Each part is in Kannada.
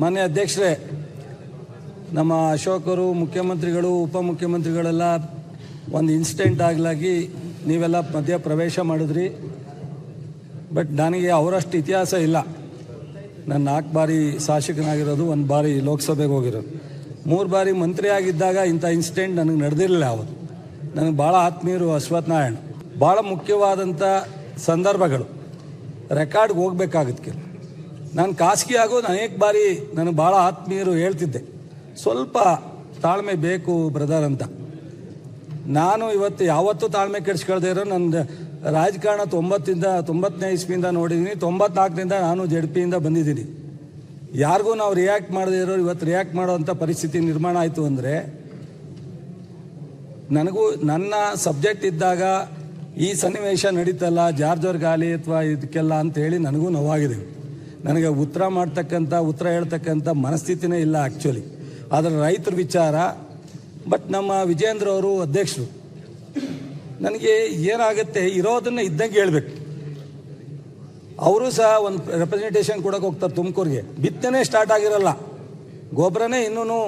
ಮಾನ್ಯ ಅಧ್ಯಕ್ಷರೇ, ನಮ್ಮ ಅಶೋಕರು ಮುಖ್ಯಮಂತ್ರಿಗಳು ಉಪಮುಖ್ಯಮಂತ್ರಿಗಳೆಲ್ಲ ಒಂದು ಇನ್ಸಿಡೆಂಟ್ ಆಗಲಾಗಿ ನೀವೆಲ್ಲ ಮಧ್ಯ ಪ್ರವೇಶ ಮಾಡಿದ್ರಿ. ಬಟ್ ನನಗೆ ಅವರಷ್ಟು ಇತಿಹಾಸ ಇಲ್ಲ. ನಾನು 4 ಬಾರಿ ಶಾಸಕನಾಗಿರೋದು, 1 ಬಾರಿ ಲೋಕಸಭೆಗೆ ಹೋಗಿರೋದು, 3 ಬಾರಿ ಮಂತ್ರಿ ಆಗಿದ್ದಾಗ ಇಂಥ ಇನ್ಸಿಡೆಂಟ್ ನನಗೆ ನಡೆದಿರಲಿಲ್ಲ. ಅವತ್ತು ನನಗೆ ಭಾಳ ಆತ್ಮೀಯರು ಅಶ್ವಥ್ ನಾರಾಯಣ. ಭಾಳ ಮುಖ್ಯವಾದಂಥ ಸಂದರ್ಭಗಳು ರೆಕಾರ್ಡ್ಗೆ ಹೋಗ್ಬೇಕಾಗುತ್ತೆ. ನಾನು ಖಾಸಗಿ ಆಗೋದು ಅನೇಕ ಬಾರಿ ನನಗೆ ಭಾಳ ಆತ್ಮೀಯರು ಹೇಳ್ತಿದ್ದೆ, ಸ್ವಲ್ಪ ತಾಳ್ಮೆ ಬೇಕು ಬ್ರದರ್ ಅಂತ. ನಾನು ಇವತ್ತು ಯಾವತ್ತೂ ತಾಳ್ಮೆ ಕೆಡಿಸ್ಕೊಳ್ದೇ ಇರೋ ನನ್ನ ರಾಜಕಾರಣ 90ನೇ ಇಸ್ವಿಯಿಂದ ನೋಡಿದ್ದೀನಿ. 94ರಿಂದ ನಾನು ಜೆಡ್ಪಿಯಿಂದ ಬಂದಿದ್ದೀನಿ. ಯಾರಿಗೂ ನಾವು ರಿಯಾಕ್ಟ್ ಮಾಡದೇ ಇರೋರು ಇವತ್ತು ರಿಯಾಕ್ಟ್ ಮಾಡೋವಂಥ ಪರಿಸ್ಥಿತಿ ನಿರ್ಮಾಣ ಆಯಿತು ಅಂದರೆ, ನನಗೂ ನನ್ನ ಸಬ್ಜೆಕ್ಟ್ ಇದ್ದಾಗ ಈ ಸನ್ನಿವೇಶ ನಡೀತಲ್ಲ ಜಾರ್ಜರ್ ಗಾಲಿ ಅಥವಾ ಇದಕ್ಕೆಲ್ಲ ಅಂತೇಳಿ ನನಗೂ ನೋವಾಗಿದೆ. ನನಗೆ ಉತ್ತರ ಹೇಳ್ತಕ್ಕಂಥ ಮನಸ್ಥಿತಿನೇ ಇಲ್ಲ ಆ್ಯಕ್ಚುಲಿ. ಆದರೆ ರೈತರ ವಿಚಾರ. ಬಟ್ ನಮ್ಮ ವಿಜೇಂದ್ರ ಅವರು ಅಧ್ಯಕ್ಷರು, ನನಗೆ ಏನಾಗುತ್ತೆ ಇರೋದನ್ನು ಇದ್ದಂಗೆ ಹೇಳ್ಬೇಕು. ಅವರು ಸಹ ಒಂದು ರೆಪ್ರೆಸೆಂಟೇಷನ್ ಕೊಡೋಕೆ ಹೋಗ್ತಾರೆ ತುಮಕೂರಿಗೆ. ಬಿತ್ತನೆ ಸ್ಟಾರ್ಟ್ ಆಗಿರಲ್ಲ, ಗೊಬ್ಬರನೇ ಇನ್ನೂ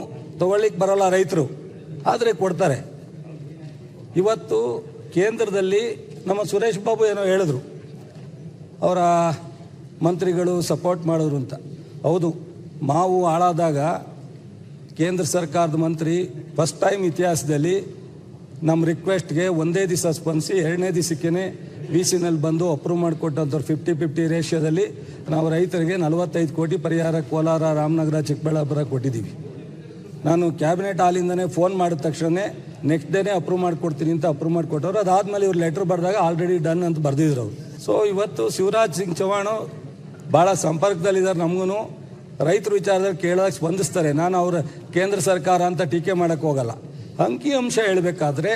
ತೊಗೊಳ್ಳಿಕ್ಕೆ ಬರೋಲ್ಲ ರೈತರು, ಆದರೆ ಕೊಡ್ತಾರೆ. ಇವತ್ತು ಕೇಂದ್ರದಲ್ಲಿ ನಮ್ಮ ಸುರೇಶ್ ಬಾಬು ಏನೋ ಹೇಳಿದ್ರು, ಅವರ ಮಂತ್ರಿಗಳು ಸಪೋರ್ಟ್ ಮಾಡಿದ್ರು ಅಂತ. ಹೌದು, ಮಾವು ಹಾಳಾದಾಗ ಕೇಂದ್ರ ಸರ್ಕಾರದ ಮಂತ್ರಿ ಫಸ್ಟ್ ಟೈಮ್ ಇತಿಹಾಸದಲ್ಲಿ ನಮ್ಮ ರಿಕ್ವೆಸ್ಟ್ಗೆ ಒಂದೇ ದಿವಸ ಸ್ಪಂದಿಸಿ 2ನೇ ದಿವಸಕ್ಕೇ ವಿ.ಸಿ.ನಲ್ಲಿ ಬಂದು ಅಪ್ರೂವ್ ಮಾಡಿಕೊಟ್ಟಂಥವ್ರು 50-50 ರೇಷಿಯೋದಲ್ಲಿ ನಾವು ರೈತರಿಗೆ 45 ಕೋಟಿ ಪರಿಹಾರ ಕೋಲಾರ, ರಾಮನಗರ, ಚಿಕ್ಕಬಳ್ಳಾಪುರ ಕೊಟ್ಟಿದ್ದೀವಿ. ನಾನು ಕ್ಯಾಬಿನೆಟ್ ಹಾಲಿಂದನೇ ಫೋನ್ ಮಾಡಿದ ತಕ್ಷಣ ನೆಕ್ಸ್ಟ್ ಡೇನೇ ಅಪ್ರೂವ್ ಮಾಡಿಕೊಡ್ತೀನಿ ಅಂತ ಅಪ್ರೂವ್ ಮಾಡಿಕೊಟ್ಟವ್ರು. ಅದಾದಮೇಲೆ ಇವ್ರು ಲೆಟ್ರ್ ಬರೆದಾಗ ಆಲ್ರೆಡಿ ಡನ್ ಅಂತ ಬರೆದಿದ್ರು ಅವರು. ಸೊ ಇವತ್ತು ಶಿವರಾಜ್ ಸಿಂಗ್ ಚೌಹಾಣ್ ಭಾಳ ಸಂಪರ್ಕದಲ್ಲಿದ್ದಾರೆ. ನಮಗೂ ರೈತರ ವಿಚಾರದಲ್ಲಿ ಕೇಳಿದಾಗ ಸ್ಪಂದಿಸ್ತಾರೆ. ನಾನು ಅವರ ಕೇಂದ್ರ ಸರ್ಕಾರ ಅಂತ ಟೀಕೆ ಮಾಡೋಕ್ಕೆ ಹೋಗಲ್ಲ. ಅಂಕಿಅಂಶ ಹೇಳಬೇಕಾದ್ರೆ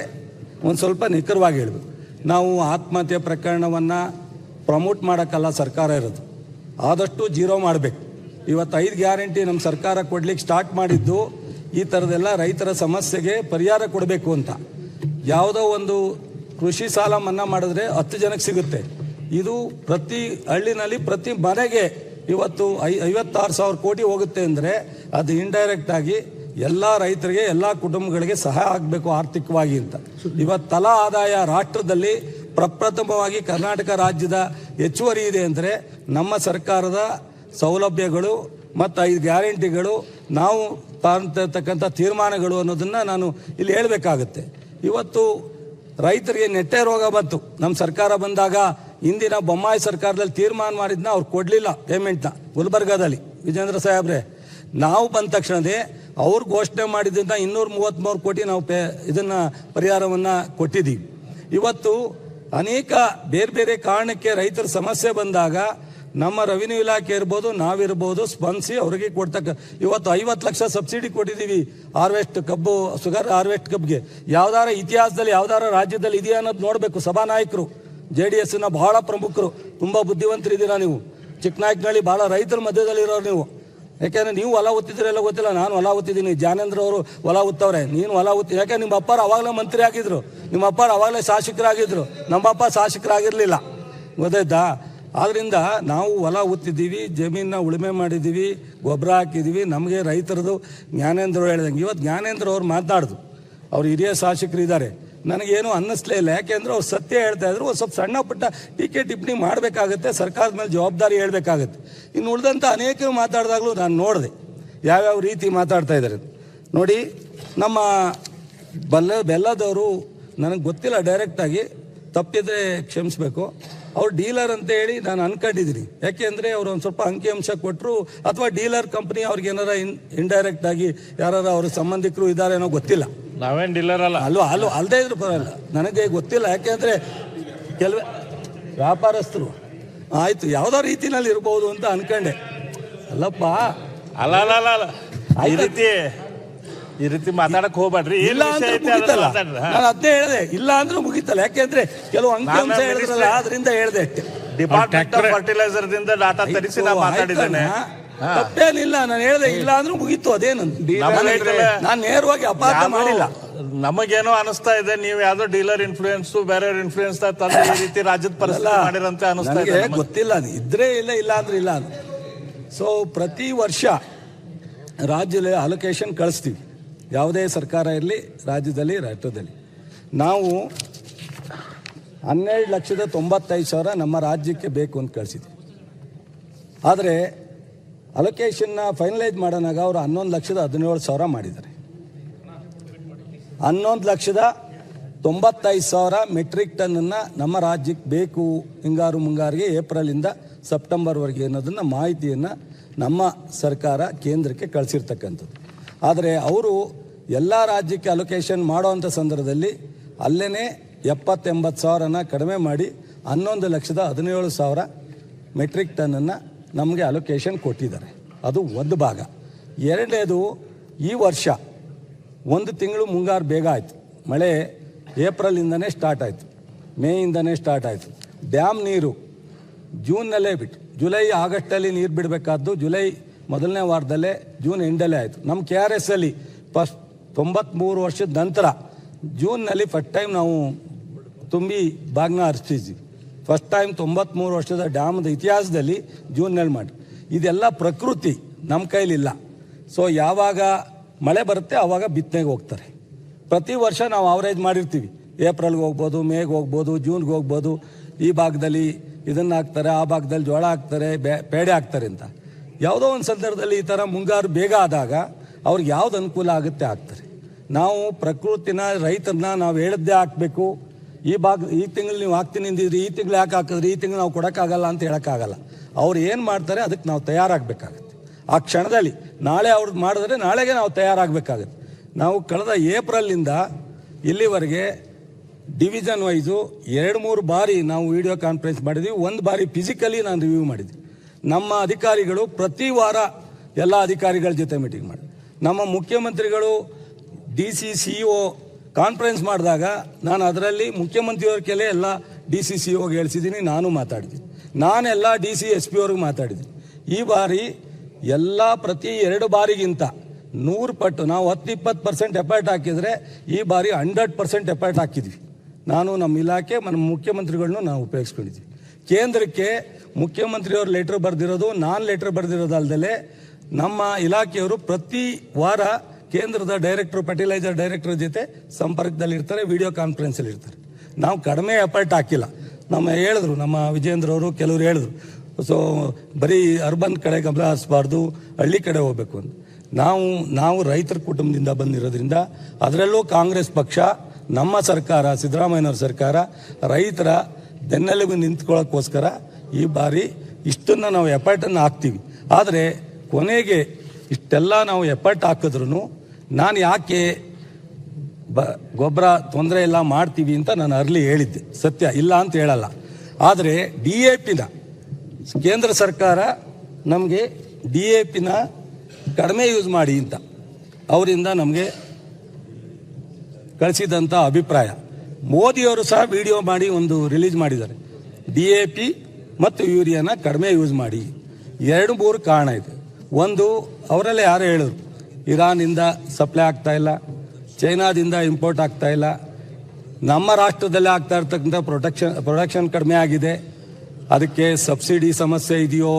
ಒಂದು ಸ್ವಲ್ಪ ನಿಖರವಾಗಿ ಹೇಳಬೇಕು. ನಾವು ಆತ್ಮಹತ್ಯೆ ಪ್ರಕರಣವನ್ನು ಪ್ರಮೋಟ್ ಮಾಡೋಕ್ಕಲ್ಲ ಸರ್ಕಾರ ಇರೋದು, ಆದಷ್ಟು ಜೀರೋ ಮಾಡಬೇಕು. ಇವತ್ತು 5 ಗ್ಯಾರಂಟಿ ನಮ್ಮ ಸರ್ಕಾರ ಕೊಡ್ಲಿಕ್ಕೆ ಸ್ಟಾರ್ಟ್ ಮಾಡಿದ್ದು ಈ ಥರದೆಲ್ಲ ರೈತರ ಸಮಸ್ಯೆಗೆ ಪರಿಹಾರ ಕೊಡಬೇಕು ಅಂತ. ಯಾವುದೋ ಒಂದು ಕೃಷಿ ಸಾಲ ಮನ್ನಾ ಮಾಡಿದ್ರೆ 10 ಜನಕ್ಕೆ ಸಿಗುತ್ತೆ. ಇದು ಪ್ರತಿ ಹಳ್ಳಿನಲ್ಲಿ ಪ್ರತಿ ಮನೆಗೆ ಇವತ್ತು 56,000 ಕೋಟಿ ಹೋಗುತ್ತೆ ಅಂದರೆ ಅದು ಇಂಡೈರೆಕ್ಟ್ ಆಗಿ ಎಲ್ಲ ರೈತರಿಗೆ, ಎಲ್ಲ ಕುಟುಂಬಗಳಿಗೆ ಸಹಾಯ ಆಗಬೇಕು ಆರ್ಥಿಕವಾಗಿ ಅಂತ. ಇವತ್ತು ತಲಾ ಆದಾಯ ರಾಷ್ಟ್ರದಲ್ಲಿ ಪ್ರಪ್ರಥಮವಾಗಿ ಕರ್ನಾಟಕ ರಾಜ್ಯದ ಹೆಚ್ಚುವರಿ ಇದೆ ಅಂದರೆ ನಮ್ಮ ಸರ್ಕಾರದ ಸೌಲಭ್ಯಗಳು ಮತ್ತು 5 ಗ್ಯಾರಂಟಿಗಳು, ನಾವು ತಾಂತಕ್ಕಂಥ ತೀರ್ಮಾನಗಳು ಅನ್ನೋದನ್ನು ನಾನು ಇಲ್ಲಿ ಹೇಳಬೇಕಾಗುತ್ತೆ. ಇವತ್ತು ರೈತರಿಗೆ ನೆಟ್ಟೆ ರೋಗ ಬಂತು ನಮ್ಮ ಸರ್ಕಾರ ಬಂದಾಗ. ಹಿಂದಿನ ಬೊಮ್ಮಾಯಿ ಸರ್ಕಾರದಲ್ಲಿ ತೀರ್ಮಾನ ಮಾಡಿದ್ನ ಅವ್ರು ಕೊಡಲಿಲ್ಲ ಪೇಮೆಂಟ್ನ. ಗುಲ್ಬರ್ಗಾದಲ್ಲಿ ವಿಜೇಂದ್ರ ಸಾಹೇಬ್ರೆ, ನಾವು ಬಂದ ತಕ್ಷಣವೇ ಅವ್ರು ಘೋಷಣೆ ಮಾಡಿದ್ದಿಂದ 233 ಕೋಟಿ ನಾವು ಇದನ್ನು ಪರಿಹಾರವನ್ನು ಕೊಟ್ಟಿದ್ದೀವಿ. ಇವತ್ತು ಅನೇಕ ಬೇರೆ ಬೇರೆ ಕಾರಣಕ್ಕೆ ರೈತರ ಸಮಸ್ಯೆ ಬಂದಾಗ ನಮ್ಮ ರೆವಿನ್ಯೂ ಇಲಾಖೆ ಇರ್ಬೋದು, ನಾವಿರ್ಬೋದು, ಸ್ಪಂದಿಸಿ ಅವರಿಗೆ ಕೊಡ್ತಕ್ಕ. ಇವತ್ತು 50 ಲಕ್ಷ ಸಬ್ಸಿಡಿ ಕೊಟ್ಟಿದ್ದೀವಿ ಹಾರ್ವೆಸ್ಟ್ ಕಬ್ಬು, ಶುಗರ್ ಹಾರ್ವೆಸ್ಟ್ ಕಬ್ಗೆ. ಯಾವ್ದಾರ ಇತಿಹಾಸದಲ್ಲಿ ಯಾವ್ದಾರ ರಾಜ್ಯದಲ್ಲಿ ಇದೆಯಾ ಅನ್ನೋದು ನೋಡಬೇಕು. ಸಭಾನಾಯಕರು JDSನ ಬಹಳ ಪ್ರಮುಖರು, ತುಂಬ ಬುದ್ಧಿವಂತರಿದ್ದೀರಾ ನೀವು. ಚಿಕ್ಕನಾಯಕನಹಳ್ಳಿ ಭಾಳ ರೈತರ ಮಧ್ಯದಲ್ಲಿರೋರು ನೀವು. ಯಾಕೆಂದರೆ ನೀವು ಹೊಲ ಒತ್ತಿದ್ರೆಲ್ಲ ಗೊತ್ತಿಲ್ಲ, ನಾನು ಹೊಲ ಒತ್ತಿದ್ದೀನಿ. ಜಾನೇಂದ್ರ ಅವರು ಹೊಲ ಒತ್ತವ್ರೆ, ನೀನು ಹೊಲ ಒತ್ತಿ. ಯಾಕೆ ನಿಮ್ಮ ಅಪ್ಪಾರು ಅವಾಗಲೇ ಮಂತ್ರಿ ಆಗಿದ್ರು, ನಿಮ್ಮ ಅಪ್ಪಾರು ಅವಾಗಲೇ ಶಾಸಕರಾಗಿದ್ದರು, ನಮ್ಮಪ್ಪ ಶಾಸಕರಾಗಿರಲಿಲ್ಲ, ಗೊತ್ತಾಯ್ತಾ? ಆದ್ದರಿಂದ ನಾವು ಹೊಲ ಒತ್ತಿದ್ದೀವಿ, ಜಮೀನನ್ನ ಉಳುಮೆ ಮಾಡಿದ್ದೀವಿ, ಗೊಬ್ಬರ ಹಾಕಿದ್ದೀವಿ. ನಮಗೆ ರೈತರದು ಜ್ಞಾನೇಂದ್ರ ಹೇಳ್ದಂಗೆ ಇವತ್ತು ಜ್ಞಾನೇಂದ್ರ ಅವ್ರು ಮಾತನಾಡಿದ್ರು. ಅವ್ರು ಹಿರಿಯ ಶಾಸಕರು ಇದ್ದಾರೆ. ನನಗೇನು ಅನ್ನಿಸ್ಲೇ ಇಲ್ಲ, ಯಾಕೆಂದರೆ ಅವ್ರು ಸತ್ಯ ಹೇಳ್ತಾ ಇದ್ರು. ಒಂದು ಸ್ವಲ್ಪ ಸಣ್ಣ ಪುಟ್ಟ ಟೀಕೆ ಟಿಪ್ಪಣಿ ಮಾಡಬೇಕಾಗತ್ತೆ, ಸರ್ಕಾರದ ಮೇಲೆ ಜವಾಬ್ದಾರಿ ಹೇಳಬೇಕಾಗತ್ತೆ. ಇನ್ನು ಉಳಿದಂಥ ಅನೇಕರು ಮಾತಾಡಿದಾಗಲೂ ನಾನು ನೋಡಿದೆ ಯಾವ್ಯಾವ ರೀತಿ ಮಾತಾಡ್ತಾ ಇದ್ದಾರೆ ನೋಡಿ. ನಮ್ಮ ಬೆಲ್ಲದವರು ನನಗೆ ಗೊತ್ತಿಲ್ಲ, ಡೈರೆಕ್ಟಾಗಿ ತಪ್ಪಿದ್ರೆ ಕ್ಷಮಿಸಬೇಕು. ಅವ್ರು ಡೀಲರ್ ಅಂತ ಹೇಳಿ ನಾನು ಅನ್ಕೊಂಡಿದ್ದೀನಿ. ಯಾಕೆಂದರೆ ಅವರು ಒಂದು ಸ್ವಲ್ಪ ಅಂಕಿಅಂಶ ಕೊಟ್ಟರು, ಅಥವಾ ಡೀಲರ್ ಕಂಪ್ನಿ ಅವ್ರಿಗೆ ಏನಾರ ಇಂಡೈರೆಕ್ಟ್ ಆಗಿ ಯಾರು ಅವ್ರ ಸಂಬಂಧಿಕರು ಇದ್ದಾರೇನೋ ಗೊತ್ತಿಲ್ಲ. ನಾವೇನು ಡೀಲರ್ ಅಲ್ಲ, ಅಲ್ಲದೇ ಇದ್ರು ಪರವಾಗಿಲ್ಲ, ನನಗೆ ಗೊತ್ತಿಲ್ಲ. ಯಾಕೆಂದರೆ ಕೆಲವೇ ವ್ಯಾಪಾರಸ್ಥರು ಆಯಿತು ಯಾವುದೋ ರೀತಿನಲ್ಲಿ ಇರ್ಬೋದು ಅಂತ ಅನ್ಕೊಂಡೆ. ಅಲ್ಲಪ್ಪ, ಅಲ್ಲ ಈ ರೀತಿ ಮಾತಾಡಕ್ ಹೋಗ್ಬೇಡ್ರಿ. ಇಲ್ಲ ಅಂದ್ರೆ ಮುಗಿತಲ್ಲ, ನಾನು ಅದೇ ಹೇಳಿದೆ. ಇಲ್ಲ ಅಂದ್ರೆ ಮುಗಿತಲ್ಲ, ಯಾಕೆಂದ್ರೆ ಕೆಲವು ಅಂಕಿಅಂಶ ಹೇಳಿದ್ರಲ್ಲ, ಅದರಿಂದ ಹೇಳಿದೆ ಅಷ್ಟೇ. ಡಿಪಾರ್ಟ್ಮೆಂಟ್ ಆಫ್ ಫರ್ಟಿಲೈಸರ್ ದಿಂದ ಡಾಟಾ ತರಿಸಿ ನಾ ಮಾತಾಡಿದ್ದೇನೆ, ತಪ್ಪೇನಿಲ್ಲ. ನಾನು ಹೇಳಿದೆ ಇಲ್ಲ ಅಂದ್ರೆ ಮುಗೀತು, ಅದೇನಂತ ನಾನು ನೇರವಾಗಿ ಅಪಾರ್ಥ ಮಾಡಿಲ್ಲ. ನಮಗೇನೋ ಅನಿಸ್ತಾ ಇದೆ, ನೀವು ಯಾವ್ದೋ ಡೀಲರ್ ಇನ್ಫ್ಲೂಯೆನ್ಸ್, ಬೇರೆ ಇನ್ಫ್ಲೂಯೆನ್ಸ್ ತಂದು ಈ ರೀತಿ ರಾಜ್ಯದ ಪರಿಸ್ಥಿತಿ ಮಾಡಿರಂತೆ ಅನಿಸ್ತಾ ಇದೆ. ಗೊತ್ತಿಲ್ಲ, ಇದ್ರೆ ಇಲ್ಲ, ಇಲ್ಲ ಅಂದ್ರೆ ಇಲ್ಲ. ಸೊ ಪ್ರತಿ ವರ್ಷ ರಾಜ್ಯದಲ್ಲಿ ಅಲೋಕೇಶನ್ ಕಳಿಸ್ತೀವಿ, ಯಾವುದೇ ಸರ್ಕಾರ ಇರಲಿ ರಾಜ್ಯದಲ್ಲಿ ರಾಷ್ಟ್ರದಲ್ಲಿ. ನಾವು 12,95,000 ನಮ್ಮ ರಾಜ್ಯಕ್ಕೆ ಬೇಕು ಅಂತ ಕಳಿಸಿದ್ವಿ. ಆದರೆ ಅಲೋಕೇಶನ್ನ ಫೈನಲೈಸ್ ಮಾಡೋಣಾಗ ಅವರು 11,17,000 ಮಾಡಿದ್ದಾರೆ. 11,95,000 ಮೆಟ್ರಿಕ್ ಟನ್ನನ್ನು ನಮ್ಮ ರಾಜ್ಯಕ್ಕೆ ಬೇಕು ಹಿಂಗಾರು ಮುಂಗಾರಿಗೆ ಏಪ್ರಿಲಿಂದ ಸೆಪ್ಟೆಂಬರ್ವರೆಗೆ ಅನ್ನೋದನ್ನು ಮಾಹಿತಿಯನ್ನು ನಮ್ಮ ಸರ್ಕಾರ ಕೇಂದ್ರಕ್ಕೆ ಕಳಿಸಿರ್ತಕ್ಕಂಥದ್ದು. ಆದರೆ ಅವರು ಎಲ್ಲ ರಾಜ್ಯಕ್ಕೆ ಅಲೋಕೇಶನ್ ಮಾಡೋವಂಥ ಸಂದರ್ಭದಲ್ಲಿ ಅಲ್ಲೇ 70,000-80,000 ಕಡಿಮೆ ಮಾಡಿ 11,17,000 ಮೆಟ್ರಿಕ್ ಟನ್ನನ್ನು ನಮಗೆ ಅಲೋಕೇಶನ್ ಕೊಟ್ಟಿದ್ದಾರೆ. ಅದು ಒಂದು ಭಾಗ. ಎರಡನೇದು, ಈ ವರ್ಷ 1 ತಿಂಗಳು ಮುಂಗಾರು ಬೇಗ ಆಯಿತು. ಮಳೆ ಏಪ್ರಿಲಿಂದನೇ ಸ್ಟಾರ್ಟ್ ಆಯಿತು, ಮೇಯಿಂದನೇ ಸ್ಟಾರ್ಟ್ ಆಯಿತು. ಡ್ಯಾಮ್ ನೀರು ಜೂನ್ನಲ್ಲೇ ಬಿಟ್ಟು, ಜುಲೈ ಆಗಸ್ಟಲ್ಲಿ ನೀರು ಬಿಡಬೇಕಾದ್ದು ಜುಲೈ ಮೊದಲನೇ ವಾರದಲ್ಲೇ, ಜೂನ್ ಎಂಡಲ್ಲೇ ಆಯಿತು. ನಮ್ಮ KRS ಅಲ್ಲಿ ಫಸ್ಟ್ 93 ವರ್ಷದ ನಂತರ ಜೂನ್ನಲ್ಲಿ ಫಸ್ಟ್ ಟೈಮ್ ನಾವು ತುಂಬಿ ಬಾಗ್ನ ಹರಿಸ್ತಿದ್ವಿ. ಫಸ್ಟ್ ಟೈಮ್ 93 ವರ್ಷದ ಡ್ಯಾಮ್ದ ಇತಿಹಾಸದಲ್ಲಿ ಜೂನ್ನಲ್ಲಿ ಮಾಡಿ. ಇದೆಲ್ಲ ಪ್ರಕೃತಿ, ನಮ್ಮ ಕೈಲಿಲ್ಲ. ಸೊ ಯಾವಾಗ ಮಳೆ ಬರುತ್ತೆ ಆವಾಗ ಬಿತ್ತನೆಗೆ ಹೋಗ್ತಾರೆ. ಪ್ರತಿ ವರ್ಷ ನಾವು ಅವರೇಜ್ ಮಾಡಿರ್ತೀವಿ, ಏಪ್ರಿಲ್ಗೆ ಹೋಗ್ಬೋದು, ಮೇಗೆ ಹೋಗ್ಬೋದು, ಜೂನ್ಗೆ ಹೋಗ್ಬೋದು. ಈ ಭಾಗದಲ್ಲಿ ಇದನ್ನು ಹಾಕ್ತಾರೆ, ಆ ಭಾಗದಲ್ಲಿ ಜೋಳ ಹಾಕ್ತಾರೆ, ಪೇಡೆ ಹಾಕ್ತಾರೆ ಅಂತ. ಯಾವುದೋ ಒಂದು ಸಂದರ್ಭದಲ್ಲಿ ಈ ಥರ ಮುಂಗಾರು ಬೇಗ ಆದಾಗ ಅವ್ರಿಗೆ ಯಾವ್ದು ಅನುಕೂಲ ಆಗುತ್ತೆ ಹಾಕ್ತಾರೆ. ನಾವು ಪ್ರಕೃತಿನ, ರೈತರನ್ನ ನಾವು ಹೇಳಿದ್ದೇ ಹಾಕಬೇಕು. ಈ ತಿಂಗಳು ನೀವು ಹಾಕ್ತೀನಿ ಅಂದಿದ್ರಿ, ಈ ತಿಂಗಳು ಯಾಕೆ ಹಾಕಿದ್ರಿ, ಈ ತಿಂಗಳು ನಾವು ಕೊಡೋಕ್ಕಾಗಲ್ಲ ಅಂತ ಹೇಳೋಕ್ಕಾಗಲ್ಲ. ಅವ್ರು ಏನು ಮಾಡ್ತಾರೆ ಅದಕ್ಕೆ ನಾವು ತಯಾರಾಗಬೇಕಾಗತ್ತೆ. ಆ ಕ್ಷಣದಲ್ಲಿ ನಾಳೆ ಅವ್ರದ್ದು ಮಾಡಿದ್ರೆ ನಾಳೆಗೆ ನಾವು ತಯಾರಾಗಬೇಕಾಗತ್ತೆ. ನಾವು ಕಳೆದ ಏಪ್ರಿಲಿಂದ ಇಲ್ಲಿವರೆಗೆ ಡಿವಿಷನ್ ವೈಸು 2-3 ಬಾರಿ ನಾವು ವಿಡಿಯೋ ಕಾನ್ಫರೆನ್ಸ್ ಮಾಡಿದ್ವಿ. 1 ಬಾರಿ ಫಿಸಿಕಲಿ ನಾನು ರಿವ್ಯೂ ಮಾಡಿದ್ವಿ. ನಮ್ಮ ಅಧಿಕಾರಿಗಳು ಪ್ರತಿ ವಾರ ಎಲ್ಲ ಅಧಿಕಾರಿಗಳ ಜೊತೆ ಮೀಟಿಂಗ್ ಮಾಡಿ, ನಮ್ಮ ಮುಖ್ಯಮಂತ್ರಿಗಳು DC CEO ಕಾನ್ಫರೆನ್ಸ್ ಮಾಡಿದಾಗ ನಾನು ಅದರಲ್ಲಿ ಮುಖ್ಯಮಂತ್ರಿಯವ್ರ ಕೆಲೆ ಎಲ್ಲ DC COಗೆ ಹೇಳಿಸಿದ್ದೀನಿ, ನಾನು ಮಾತಾಡಿದ್ದೀನಿ. ನಾನೆಲ್ಲ DC SP ಅವ್ರಿಗೆ ಮಾತಾಡಿದ್ದೀನಿ. ಈ ಬಾರಿ ಎಲ್ಲ ಪ್ರತಿ 2 ಬಾರಿಗಿಂತ 100 ಪಟ್ಟು ನಾವು 10-20% ಎಫರ್ಟ್ ಹಾಕಿದರೆ ಈ ಬಾರಿ 100% ಎಫರ್ಟ್ ಹಾಕಿದ್ವಿ. ನಾನು ನಮ್ಮ ಇಲಾಖೆ, ನಮ್ಮ ಮುಖ್ಯಮಂತ್ರಿಗಳನ್ನೂ ನಾವು ಉಪಯೋಗಿಸ್ಕೊಂಡಿದ್ವಿ. ಕೇಂದ್ರಕ್ಕೆ ಮುಖ್ಯಮಂತ್ರಿಯವರು ಲೆಟ್ರ್ ಬರೆದಿರೋದು, ನಾನು ಲೆಟ್ರ್ ಬರೆದಿರೋದಲ್ದಲೇ ನಮ್ಮ ಇಲಾಖೆಯವರು ಪ್ರತಿ ವಾರ ಕೇಂದ್ರದ ಡೈರೆಕ್ಟ್ರು, ಫರ್ಟಿಲೈಸರ್ ಡೈರೆಕ್ಟರ್ ಜೊತೆ ಸಂಪರ್ಕದಲ್ಲಿ ಇರ್ತಾರೆ, ವಿಡಿಯೋ ಕಾನ್ಫರೆನ್ಸಲ್ಲಿ ಇರ್ತಾರೆ. ನಾವು ಕಡಿಮೆ ಎಫರ್ಟ್ ಹಾಕಿಲ್ಲ. ಹೇಳಿದ್ರು ನಮ್ಮ ವಿಜೇಂದ್ರ ಅವರು, ಕೆಲವರು ಹೇಳಿದ್ರು, ಸೊ ಬರೀ ಅರ್ಬನ್ ಕಡೆ ಗಮನ ಹರಿಸಬಾರ್ದು, ಹಳ್ಳಿ ಕಡೆ ಹೋಗ್ಬೇಕು ಅಂತ. ನಾವು ರೈತರ ಕುಟುಂಬದಿಂದ ಬಂದಿರೋದ್ರಿಂದ, ಅದರಲ್ಲೂ ಕಾಂಗ್ರೆಸ್ ಪಕ್ಷ, ನಮ್ಮ ಸರ್ಕಾರ, ಸಿದ್ದರಾಮಯ್ಯನವ್ರ ಸರ್ಕಾರ ರೈತರ ಬೆನ್ನೆಲುಬು ನಿಂತ್ಕೊಳ್ಳೋಕ್ಕೋಸ್ಕರ ಈ ಬಾರಿ ಇಷ್ಟನ್ನು ನಾವು ಎಫರ್ಟನ್ನು ಹಾಕ್ತೀವಿ. ಆದರೆ ಕೊನೆಗೆ ಇಷ್ಟೆಲ್ಲ ನಾವು ಎಫರ್ಟ್ ಹಾಕಿದ್ರು ನಾನು ಯಾಕೆ ಗೊಬ್ಬರ ತೊಂದರೆ ಎಲ್ಲ ಮಾಡ್ತೀವಿ ಅಂತ ನಾನು ಅರ್ಲಿ ಹೇಳಿದ್ದೆ, ಸತ್ಯ ಇಲ್ಲ ಅಂತ ಹೇಳಲ್ಲ. ಆದರೆ DAPನ ಕೇಂದ್ರ ಸರ್ಕಾರ ನಮಗೆ DAPನ ಕಡಿಮೆ ಯೂಸ್ ಮಾಡಿ ಅಂತ ಅವರಿಂದ ನಮಗೆ ಕಳಿಸಿದಂಥ ಅಭಿಪ್ರಾಯ. ಮೋದಿಯವರು ಸಹ ವಿಡಿಯೋ ಮಾಡಿ ಒಂದು ರಿಲೀಸ್ ಮಾಡಿದ್ದಾರೆ, DAP ಮತ್ತು ಯೂರಿಯಾನ ಕಡಿಮೆ ಯೂಸ್ ಮಾಡಿ. 2-3 ಕಾರಣ ಇದೆ. ಒಂದು, ಅವರಲ್ಲೇ ಯಾರು ಹೇಳಿದ್ರು, ಇರಾನಿಂದ ಸಪ್ಲೈ ಆಗ್ತಾ ಇಲ್ಲ, ಚೈನಾದಿಂದ ಇಂಪೋರ್ಟ್ ಆಗ್ತಾ ಇಲ್ಲ, ನಮ್ಮ ರಾಷ್ಟ್ರದಲ್ಲೇ ಆಗ್ತಾ ಇರ್ತಕ್ಕಂಥ ಪ್ರೊಡಕ್ಷನ್ ಕಡಿಮೆ ಆಗಿದೆ. ಅದಕ್ಕೆ ಸಬ್ಸಿಡಿ ಸಮಸ್ಯೆ ಇದೆಯೋ,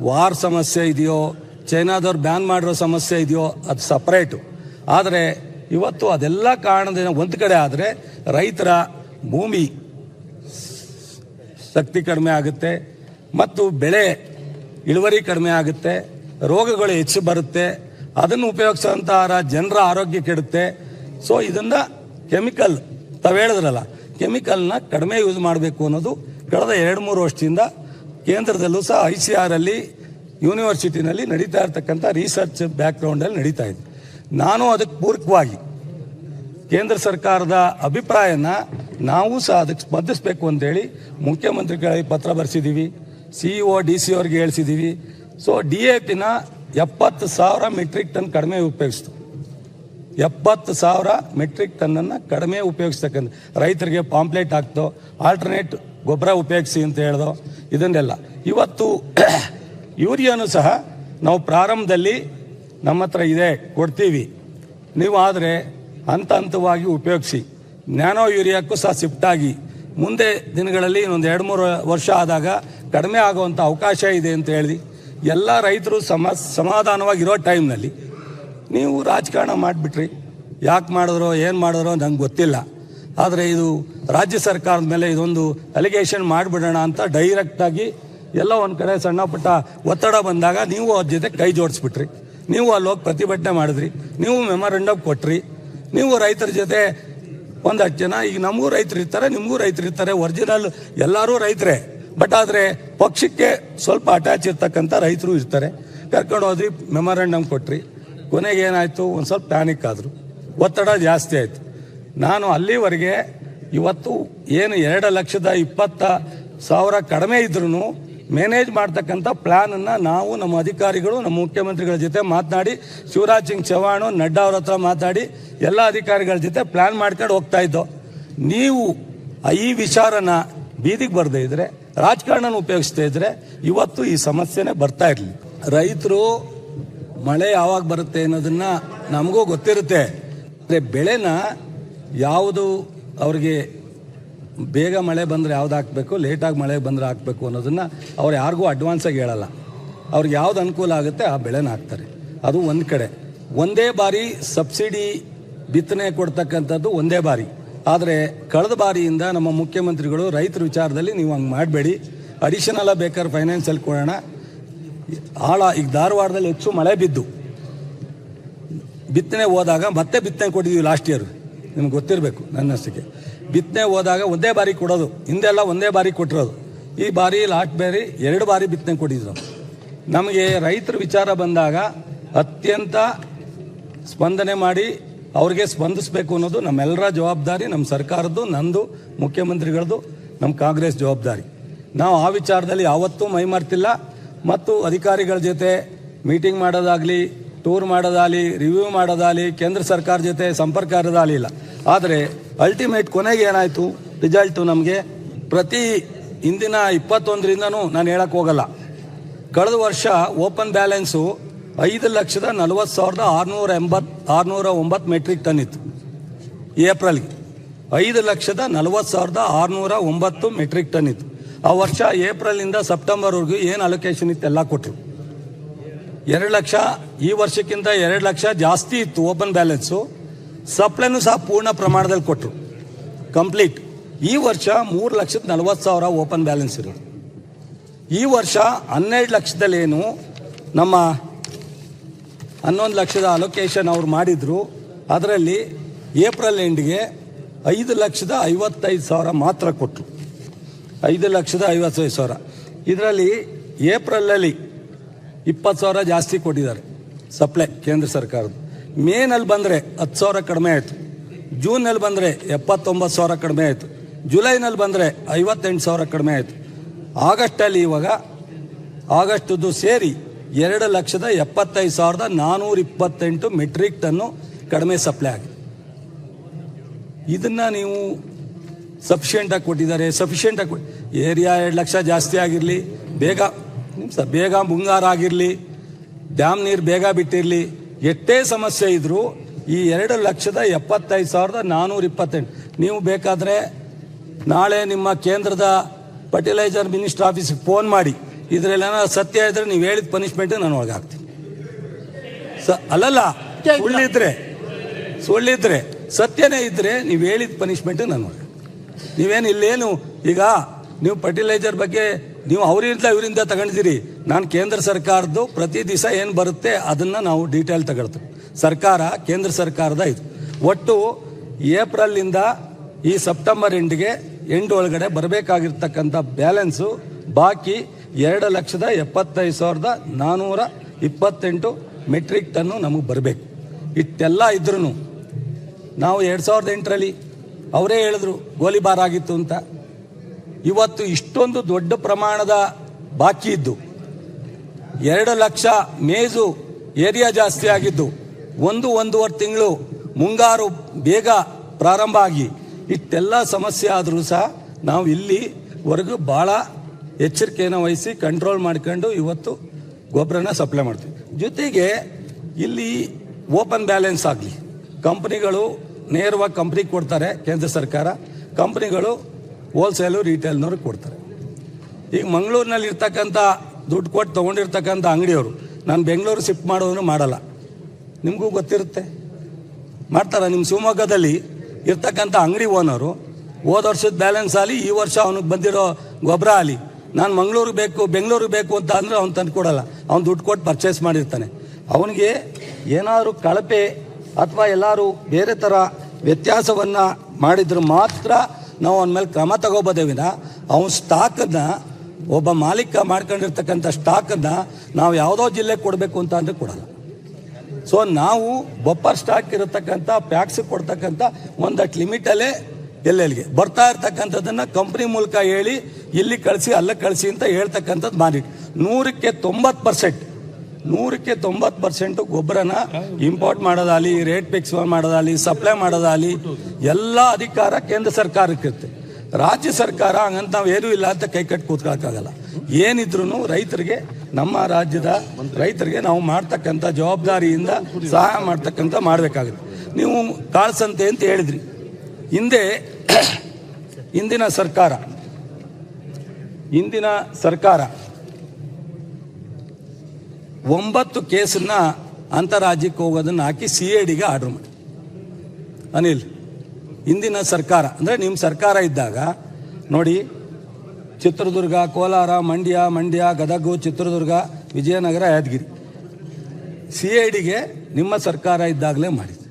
ವಾರ್ ಸಮಸ್ಯೆ ಇದೆಯೋ, ಚೈನಾದವ್ರು ಬ್ಯಾನ್ ಮಾಡಿರೋ ಸಮಸ್ಯೆ ಇದೆಯೋ, ಅದು ಸಪ್ರೇಟು. ಆದರೆ ಇವತ್ತು ಅದೆಲ್ಲ ಕಾರಣದಿಂದ ಒಂದು ಕಡೆ ಆದರೆ ರೈತರ ಭೂಮಿ ಶಕ್ತಿ ಕಡಿಮೆ ಆಗುತ್ತೆ ಮತ್ತು ಬೆಳೆ ಇಳುವರಿ ಕಡಿಮೆ ಆಗುತ್ತೆ, ರೋಗಗಳು ಹೆಚ್ಚು ಬರುತ್ತೆ, ಅದನ್ನು ಉಪಯೋಗಿಸುವಂಥ ಜನರ ಆರೋಗ್ಯ ಕೆಡುತ್ತೆ. ಸೊ ಇದನ್ನು ಕೆಮಿಕಲ್, ತಾವು ಹೇಳಿದ್ರಲ್ಲ, ಕೆಮಿಕಲ್ನ ಕಡಿಮೆ ಯೂಸ್ ಮಾಡಬೇಕು ಅನ್ನೋದು ಕಳೆದ 2-3 ವರ್ಷದಿಂದ ಕೇಂದ್ರದಲ್ಲೂ ಸಹ ICAR ಅಲ್ಲಿ ಯೂನಿವರ್ಸಿಟಿನಲ್ಲಿ ನಡೀತಾ ಇರ್ತಕ್ಕಂಥ ರಿಸರ್ಚ್ ಬ್ಯಾಕ್ಗ್ರೌಂಡಲ್ಲಿ ನಡೀತಾ ಇದೆ. ನಾನು ಅದಕ್ಕೆ ಪೂರಕವಾಗಿ ಕೇಂದ್ರ ಸರ್ಕಾರದ ಅಭಿಪ್ರಾಯನ ನಾವು ಸಹ ಅದಕ್ಕೆ ಸ್ಪಂದಿಸಬೇಕು ಅಂತೇಳಿ ಮುಖ್ಯಮಂತ್ರಿಗಳಿಗೆ ಪತ್ರ ಬರೆಸಿದ್ದೀವಿ, CEO DC ಅವ್ರಿಗೆ ಹೇಳಿಸಿದ್ದೀವಿ. ಸೊ DAPನ 70,000 ಮೆಟ್ರಿಕ್ ಟನ್ ಕಡಿಮೆ ಉಪಯೋಗಿಸ್ತು. 70,000 ಮೆಟ್ರಿಕ್ ಟನ್ನನ್ನು ಕಡಿಮೆ ಉಪಯೋಗಿಸ್ತಕ್ಕಂಥ ರೈತರಿಗೆ ಪಾಂಪ್ಲೆಟ್ ಹಾಕ್ತೋ, ಆಲ್ಟರ್ನೇಟ್ ಗೊಬ್ಬರ ಉಪಯೋಗಿಸಿ ಅಂತ ಹೇಳ್ದೋ, ಇದನ್ನೆಲ್ಲ. ಇವತ್ತು ಯೂರಿಯಾನು ಸಹ ನಾವು ಪ್ರಾರಂಭದಲ್ಲಿ ನಮ್ಮ ಹತ್ರ ಇದೆ, ಕೊಡ್ತೀವಿ, ನೀವು ಆದರೆ ಹಂತ ಹಂತವಾಗಿ ಉಪಯೋಗಿಸಿ. ನ್ಯಾನೋ ಯೂರಿಯಾಕ್ಕೂ ಸಹ ಶಿಫ್ಟ್ ಆಗಿ ಮುಂದೆ ದಿನಗಳಲ್ಲಿ ಇನ್ನೊಂದು 2-3 ವರ್ಷ ಆದಾಗ ಕಡಿಮೆ ಆಗುವಂಥ ಅವಕಾಶ ಇದೆ ಅಂತ ಹೇಳಿ ಎಲ್ಲ ರೈತರು ಸಮಾಧಾನವಾಗಿರೋ ಟೈಮ್ನಲ್ಲಿ ನೀವು ರಾಜಕಾರಣ ಮಾಡಿಬಿಟ್ರಿ. ಯಾಕೆ ಮಾಡಿದ್ರೋ ಏನು ಮಾಡಿದ್ರೋ ನಂಗೆ ಗೊತ್ತಿಲ್ಲ. ಆದರೆ ಇದು ರಾಜ್ಯ ಸರ್ಕಾರದ ಮೇಲೆ ಇದೊಂದು ಅಲಿಗೇಷನ್ ಮಾಡಿಬಿಡೋಣ ಅಂತ ಡೈರೆಕ್ಟಾಗಿ ಎಲ್ಲ ಒಂದು ಕಡೆ ಸಣ್ಣ ಪುಟ್ಟ ಒತ್ತಡ ಬಂದಾಗ ನೀವು ಅವ್ರ ಜೊತೆ ಕೈ ಜೋಡಿಸ್ಬಿಟ್ರಿ. ನೀವು ಅಲ್ಲಿ ಹೋಗಿ ಪ್ರತಿಭಟನೆ ಮಾಡಿದ್ರಿ, ನೀವು ಮೆಮೊರಂಡಮ್ ಕೊಟ್ರಿ, ನೀವು ರೈತರ ಜೊತೆ ಒಂದಷ್ಟು ಜನ, ಈಗ ನಮಗೂ ರೈತರು ಇರ್ತಾರೆ, ನಿಮಗೂ ರೈತರು ಇರ್ತಾರೆ, ಒರಿಜಿನಲ್ ಎಲ್ಲರೂ ರೈತರೇ, ಬಟ್ ಆದರೆ ಪಕ್ಷಕ್ಕೆ ಸ್ವಲ್ಪ ಅಟ್ಯಾಚ್ ಇರ್ತಕ್ಕಂಥ ರೈತರು ಇರ್ತಾರೆ. ಕರ್ಕೊಂಡು ಹೋದ್ರಿ, ಮೆಮೊರಂಡಮ್ ಕೊಟ್ರಿ. ಕೊನೆಗೆ ಏನಾಯಿತು, ಒಂದು ಸ್ವಲ್ಪ ಪ್ಯಾನಿಕ್ ಆದರು, ಒತ್ತಡ ಜಾಸ್ತಿ ಆಯಿತು. ನಾನು ಅಲ್ಲಿವರೆಗೆ ಇವತ್ತು ಏನು 2,20,000 ಕಡಿಮೆ ಇದ್ರೂ ಮ್ಯಾನೇಜ್ ಮಾಡ್ತಕ್ಕಂಥ ಪ್ಲ್ಯಾನನ್ನು ನಾವು ನಮ್ಮ ಅಧಿಕಾರಿಗಳು ನಮ್ಮ ಮುಖ್ಯಮಂತ್ರಿಗಳ ಜೊತೆ ಮಾತನಾಡಿ, ಶಿವರಾಜ್ ಸಿಂಗ್ ಚೌಹಾಣ್ ನಡ್ಡಾ ಅವ್ರ ಹತ್ರ ಮಾತಾಡಿ ಎಲ್ಲ ಅಧಿಕಾರಿಗಳ ಜೊತೆ ಪ್ಲ್ಯಾನ್ ಮಾಡ್ಕೊಂಡು ಹೋಗ್ತಾ ಇದ್ದೋ. ನೀವು ಈ ವಿಚಾರನ ಬೀದಿಗೆ ಬರದೇ ಇದ್ರೆ, ರಾಜಕಾರಣ ಉಪಯೋಗಿಸ್ತಾ ಇದ್ರೆ ಇವತ್ತು ಈ ಸಮಸ್ಯೆನೇ ಬರ್ತಾ ಇರಲಿ. ರೈತರು ಮಳೆ ಯಾವಾಗ ಬರುತ್ತೆ ಅನ್ನೋದನ್ನ ನಮಗೂ ಗೊತ್ತಿರುತ್ತೆ. ಆದರೆ ಬೆಳೆನ ಯಾವುದು ಅವ್ರಿಗೆ ಬೇಗ ಮಳೆ ಬಂದರೆ ಯಾವ್ದು ಹಾಕಬೇಕು, ಲೇಟಾಗಿ ಮಳೆ ಬಂದರೆ ಹಾಕಬೇಕು ಅನ್ನೋದನ್ನು ಅವ್ರು ಯಾರಿಗೂ ಅಡ್ವಾನ್ಸಾಗಿ ಹೇಳಲ್ಲ. ಅವ್ರಿಗೆ ಯಾವ್ದು ಅನುಕೂಲ ಆಗುತ್ತೆ ಆ ಬೆಳೆನ ಹಾಕ್ತಾರೆ. ಅದು ಒಂದು ಕಡೆ. ಒಂದೇ ಬಾರಿ ಸಬ್ಸಿಡಿ ಬಿತ್ತನೆ ಕೊಡ್ತಕ್ಕಂಥದ್ದು ಒಂದೇ ಬಾರಿ. ಆದರೆ ಕಳೆದ ಬಾರಿಯಿಂದ ನಮ್ಮ ಮುಖ್ಯಮಂತ್ರಿಗಳು ರೈತರ ವಿಚಾರದಲ್ಲಿ ನೀವು ಹಂಗೆ ಮಾಡಬೇಡಿ, ಅಡಿಷನಲ್ಲ ಬೇಕಾದ್ರೆ ಫೈನಾನ್ಸಲ್ಲಿ ಕೊಡೋಣ. ಈಗ ಧಾರವಾಡದಲ್ಲಿ ಹೆಚ್ಚು ಮಳೆ ಬಿದ್ದು ಬಿತ್ತನೆ ಹೋದಾಗ ಮತ್ತೆ ಬಿತ್ತನೆ ಕೊಟ್ಟಿದ್ದೀವಿ ಲಾಸ್ಟ್ ಇಯರ್, ನಿಮ್ಗೆ ಗೊತ್ತಿರಬೇಕು. ನನ್ನಷ್ಟಕ್ಕೆ ಬಿತ್ತನೆ ಹೋದಾಗ ಒಂದೇ ಬಾರಿ ಕೊಡೋದು, ಹಿಂದೆಲ್ಲ ಒಂದೇ ಬಾರಿ ಕೊಟ್ಟಿರೋದು. ಈ ಬಾರಿ ಲಾಸ್ಟ್ ಬಾರಿ 2 ಬಾರಿ ಬಿತ್ತನೆ ಕೊಟ್ಟಿದ್ರು. ನಮಗೆ ರೈತರ ವಿಚಾರ ಬಂದಾಗ ಅತ್ಯಂತ ಸ್ಪಂದನೆ ಮಾಡಿ ಅವ್ರಿಗೆ ಸ್ಪಂದಿಸಬೇಕು ಅನ್ನೋದು ನಮ್ಮೆಲ್ಲರ ಜವಾಬ್ದಾರಿ, ನಮ್ಮ ಸರ್ಕಾರದ್ದು, ನಂದು, ಮುಖ್ಯಮಂತ್ರಿಗಳದ್ದು, ನಮ್ಮ ಕಾಂಗ್ರೆಸ್ ಜವಾಬ್ದಾರಿ. ನಾವು ಆ ವಿಚಾರದಲ್ಲಿ ಯಾವತ್ತೂ ಮೈಮರ್ತಿಲ್ಲ. ಮತ್ತು ಅಧಿಕಾರಿಗಳ ಜೊತೆ ಮೀಟಿಂಗ್ ಮಾಡೋದಾಗಲಿ, ಟೂರ್ ಮಾಡೋದಾಗಲಿ, ರಿವ್ಯೂ ಮಾಡೋದಾಗಲಿ, ಕೇಂದ್ರ ಸರ್ಕಾರ ಜೊತೆ ಸಂಪರ್ಕ ಇರೋದಾಗಲಿ ಇಲ್ಲ. ಆದರೆ ಅಲ್ಟಿಮೇಟ್ ಕೊನೆಗೆ ಏನಾಯಿತು, ರಿಸಲ್ಟು ನಮಗೆ ಪ್ರತಿ ಇಂದಿನ 21ರಿಂದನೂ ನಾನು ಹೇಳಕ್ಕೆ ಹೋಗಲ್ಲ. ಕಳೆದ ವರ್ಷ ಓಪನ್ ಬ್ಯಾಲೆನ್ಸು 5,40,609 ಮೆಟ್ರಿಕ್ ಟನ್ ಇತ್ತು. ಏಪ್ರಿಲ್ಗೆ 5,40,609 ಮೆಟ್ರಿಕ್ ಟನ್ ಇತ್ತು. ಆ ವರ್ಷ ಏಪ್ರಿಲಿಂದ ಸೆಪ್ಟೆಂಬರ್ವರೆಗೂ ಏನು ಅಲೋಕೇಶನ್ ಇತ್ತು ಎಲ್ಲ ಕೊಟ್ಟರು. 2 ಲಕ್ಷ, ಈ ವರ್ಷಕ್ಕಿಂತ 2 ಲಕ್ಷ ಜಾಸ್ತಿ ಇತ್ತು ಓಪನ್ ಬ್ಯಾಲೆನ್ಸು. ಸಪ್ಲೈನೂ ಸಹ ಪೂರ್ಣ ಪ್ರಮಾಣದಲ್ಲಿ ಕೊಟ್ಟರು, ಕಂಪ್ಲೀಟ್. ಈ ವರ್ಷ 3,40,000 ಓಪನ್ ಬ್ಯಾಲೆನ್ಸ್ ಇರೋದು. ಈ ವರ್ಷ 12 ಲಕ್ಷದಲ್ಲೇನು ನಮ್ಮ 11 ಲಕ್ಷದ ಅಲೋಕೇಶನ್ ಅವ್ರು ಮಾಡಿದ್ರು. ಅದರಲ್ಲಿ ಏಪ್ರಿಲ್ ಎಂಡ್ಗೆ 5,55,000 ಮಾತ್ರ ಕೊಟ್ಟರು. 5,55,000. ಇದರಲ್ಲಿ ಏಪ್ರಿಲಲ್ಲಿ 20,000 ಜಾಸ್ತಿ ಕೊಟ್ಟಿದ್ದಾರೆ ಸಪ್ಲೈ ಕೇಂದ್ರ ಸರ್ಕಾರದ. ಮೇನಲ್ಲಿ ಬಂದರೆ 10,000 ಕಡಿಮೆ ಆಯಿತು. ಜೂನಲ್ಲಿ ಬಂದರೆ 79,000 ಕಡಿಮೆ ಆಯಿತು. ಜುಲೈನಲ್ಲಿ ಬಂದರೆ 58,000 ಕಡಿಮೆ ಆಯಿತು. ಆಗಸ್ಟಲ್ಲಿ ಇವಾಗ ಆಗಸ್ಟದ್ದು ಸೇರಿ 2,75,428 ಮೆಟ್ರಿಕ್ ಟನ್ನು ಕಡಿಮೆ ಸಪ್ಲೈ ಆಗಿದೆ. ಇದನ್ನು ನೀವು ಸಫಿಷಿಯೆಂಟಾಗಿ ಕೊಟ್ಟಿದ್ದಾರೆ. ಸಫಿಷಿಯೆಂಟಾಗಿ ಏರಿಯಾ 2 ಲಕ್ಷ ಜಾಸ್ತಿ ಆಗಿರಲಿ, ಬೇಗ ಮುಂಗಾರ ಆಗಿರಲಿ, ಡ್ಯಾಮ್ ನೀರು ಬೇಗ ಬಿಟ್ಟಿರಲಿ, ಎಷ್ಟೇ ಸಮಸ್ಯೆ ಇದ್ದರೂ ಈ 2,75,428 ನೀವು ಬೇಕಾದರೆ ನಾಳೆ ನಿಮ್ಮ ಕೇಂದ್ರದ ಫರ್ಟಿಲೈಸರ್ ಮಿನಿಸ್ಟರ್ ಆಫೀಸಿಗೆ ಫೋನ್ ಮಾಡಿ, ಇದರಲ್ಲೇನಾದ್ರು ಸತ್ಯ ಇದ್ರೆ ನೀವು ಹೇಳಿದ ಪನಿಷ್ಮೆಂಟ್ ನಾನು ಒಳಗಾಗ್ತೀನಿ. ಅಲ್ಲಲ್ಲ, ಸುಳ್ಳಿದ್ರೆ ಸತ್ಯನೇ ಇದ್ರೆ ನೀವು ಹೇಳಿದ ಪನಿಷ್ಮೆಂಟ್ ನಾನು ಒಳಗೆ. ನೀವೇನು ಇಲ್ಲೇನು ಈಗ ನೀವು ಫರ್ಟಿಲೈಸರ್ ಬಗ್ಗೆ ನೀವು ಇವರಿಂದ ತಗೊಂಡಿದ್ದೀರಿ. ನಾನು ಕೇಂದ್ರ ಸರ್ಕಾರದ್ದು ಪ್ರತಿ ದಿವಸ ಏನು ಬರುತ್ತೆ ಅದನ್ನು ನಾವು ಡೀಟೇಲ್ ತಗೊಳ್ತೀವಿ. ಸರ್ಕಾರ ಕೇಂದ್ರ ಸರ್ಕಾರದ ಇದು ಒಟ್ಟು ಏಪ್ರಿಲಿಂದ ಈ ಸೆಪ್ಟೆಂಬರ್ ಎಂಡ್ ಒಳಗಡೆ ಬರಬೇಕಾಗಿರ್ತಕ್ಕಂಥ ಬ್ಯಾಲೆನ್ಸು ಬಾಕಿ 2,75,428 ಮೆಟ್ರಿಕ್ ಟನ್ನು ನಮಗೆ ಬರಬೇಕು. ಇಷ್ಟೆಲ್ಲ ಇದ್ರೂ ನಾವು 2008ರಲ್ಲಿ ಅವರೇ ಹೇಳಿದ್ರು ಗೋಲಿಬಾರ್ ಆಗಿತ್ತು ಅಂತ. ಇವತ್ತು ಇಷ್ಟೊಂದು ದೊಡ್ಡ ಪ್ರಮಾಣದ ಬಾಕಿ ಇದ್ದು 2 ಲಕ್ಷ ಮೇಜು ಏರಿಯಾ ಜಾಸ್ತಿ ಆಗಿದ್ದು 1-1.5 ತಿಂಗಳು ಮುಂಗಾರು ಬೇಗ ಪ್ರಾರಂಭ ಆಗಿ ಇಷ್ಟೆಲ್ಲ ಸಮಸ್ಯೆ ಆದರೂ ಸಹ ನಾವು ಇಲ್ಲಿವರೆಗೂ ಭಾಳ ಎಚ್ಚರಿಕೆಯನ್ನು ವಹಿಸಿ ಕಂಟ್ರೋಲ್ ಮಾಡ್ಕೊಂಡು ಇವತ್ತು ಗೊಬ್ಬರನ ಸಪ್ಲೈ ಮಾಡ್ತೀವಿ. ಜೊತೆಗೆ ಇಲ್ಲಿ ಓಪನ್ ಬ್ಯಾಲೆನ್ಸ್ ಆಗಲಿ, ಕಂಪ್ನಿಗಳು ನೇರವಾಗಿ ಕಂಪ್ನಿಗೆ ಕೊಡ್ತಾರೆ ಕೇಂದ್ರ ಸರ್ಕಾರ, ಕಂಪ್ನಿಗಳು ಹೋಲ್ಸೇಲು ರಿಟೇಲ್ನವ್ರಿಗೆ ಕೊಡ್ತಾರೆ. ಈಗ ಮಂಗಳೂರಿನಲ್ಲಿ ಇರ್ತಕ್ಕಂಥ ದುಡ್ಡು ಕೊಟ್ಟು ತೊಗೊಂಡಿರ್ತಕ್ಕಂಥ ಅಂಗಡಿಯವರು ನಾನು ಬೆಂಗಳೂರು ಶಿಫ್ಟ್ ಮಾಡೋದನ್ನು ಮಾಡಲ್ಲ. ನಿಮಗೂ ಗೊತ್ತಿರುತ್ತೆ, ಮಾಡ್ತಾರ. ನಿಮ್ಮ ಶಿವಮೊಗ್ಗದಲ್ಲಿ ಇರ್ತಕ್ಕಂಥ ಅಂಗಡಿ ಓನರು ಹೋದ ವರ್ಷದ ಬ್ಯಾಲೆನ್ಸ್ ಆಗಲಿ ಈ ವರ್ಷ ಅವನಿಗೆ ಬಂದಿರೋ ಗೊಬ್ಬರ ಆಗಲಿ ನಾನು ಮಂಗಳೂರಿಗೆ ಬೇಕು ಬೆಂಗಳೂರಿಗೆ ಬೇಕು ಅಂತ ಅಂದರೆ ಅವ್ನು ತಂದು ಕೊಡಲ್ಲ. ಅವ್ನು ದುಡ್ಡು ಕೊಟ್ಟು ಪರ್ಚೇಸ್ ಮಾಡಿರ್ತಾನೆ. ಅವನಿಗೆ ಏನಾದರೂ ಕಳಪೆ ಅಥವಾ ಎಲ್ಲರೂ ಬೇರೆ ಥರ ವ್ಯತ್ಯಾಸವನ್ನು ಮಾಡಿದ್ರೆ ಮಾತ್ರ ನಾವು ಅವನ ಮೇಲೆ ಕ್ರಮ ತಗೋಬೋದೇ ವಿನ ಅವನ ಸ್ಟಾಕನ್ನು ಒಬ್ಬ ಮಾಲೀಕ ಮಾಡ್ಕೊಂಡಿರ್ತಕ್ಕಂಥ ಸ್ಟಾಕನ್ನು ನಾವು ಯಾವುದೋ ಜಿಲ್ಲೆಗೆ ಕೊಡಬೇಕು ಅಂತ ಅಂದರೆ ಕೊಡಲ್ಲ. ಸೊ ನಾವು ಬಫರ್ ಸ್ಟಾಕ್ ಇರತಕ್ಕಂಥ ಪ್ಯಾಕ್ಸಿಗೆ ಕೊಡ್ತಕ್ಕಂಥ ಒಂದಷ್ಟು ಲಿಮಿಟಲ್ಲೇ ಎಲ್ಲೆಲ್ಲಿಗೆ ಬರ್ತಾ ಇರ್ತಕ್ಕಂಥದ್ದನ್ನು ಕಂಪ್ನಿ ಮೂಲಕ ಹೇಳಿ ಇಲ್ಲಿ ಕಳಿಸಿ ಅಲ್ಲೇ ಕಳಿಸಿ ಅಂತ ಹೇಳ್ತಕ್ಕಂಥದ್ದು ಮಾಡಿ 100% ಗೊಬ್ಬರನ ಇಂಪೋರ್ಟ್ ಮಾಡೋದಾಗಲಿ, ರೇಟ್ ಫಿಕ್ಸ್ ಮಾಡೋದಾಗಲಿ, ಸಪ್ಲೈ ಮಾಡೋದಾಗಲಿ ಎಲ್ಲ ಅಧಿಕಾರ ಕೇಂದ್ರ ಸರ್ಕಾರಕ್ಕಿರುತ್ತೆ. ರಾಜ್ಯ ಸರ್ಕಾರ ಹಂಗಂತ ನಾವು ಏನೂ ಇಲ್ಲ ಅಂತ ಕೈ ಕಟ್ಟಿ ಕೂತ್ಕೊಳ್ಳೋಕ್ಕಾಗಲ್ಲ. ಏನಿದ್ರು ರೈತರಿಗೆ, ನಮ್ಮ ರಾಜ್ಯದ ರೈತರಿಗೆ ನಾವು ಮಾಡ್ತಕ್ಕಂಥ ಜವಾಬ್ದಾರಿಯಿಂದ ಸಹಾಯ ಮಾಡ್ತಕ್ಕಂಥ ಮಾಡಬೇಕಾಗುತ್ತೆ. ನೀವು ಕಾಳಸಂತೆ ಅಂತ ಹೇಳಿದ್ರಿ. ಹಿಂದಿನ ಸರ್ಕಾರ 9 ಕೇಸನ್ನ ಅಂತಾರಾಜ್ಯಕ್ಕೆ ಹೋಗೋದನ್ನು ಹಾಕಿ CIDಗೆ ಆರ್ಡರ್ ಮಾಡಿ. ಅನಿಲ್, ಹಿಂದಿನ ಸರ್ಕಾರ ಅಂದರೆ ನಿಮ್ಮ ಸರ್ಕಾರ ಇದ್ದಾಗ ನೋಡಿ, ಚಿತ್ರದುರ್ಗ, ಕೋಲಾರ, ಮಂಡ್ಯ, ಗದಗ, ಚಿತ್ರದುರ್ಗ, ವಿಜಯನಗರ, ಯಾದಗಿರಿ CIDಗೆ ನಿಮ್ಮ ಸರ್ಕಾರ ಇದ್ದಾಗಲೇ ಮಾಡಿದೆ.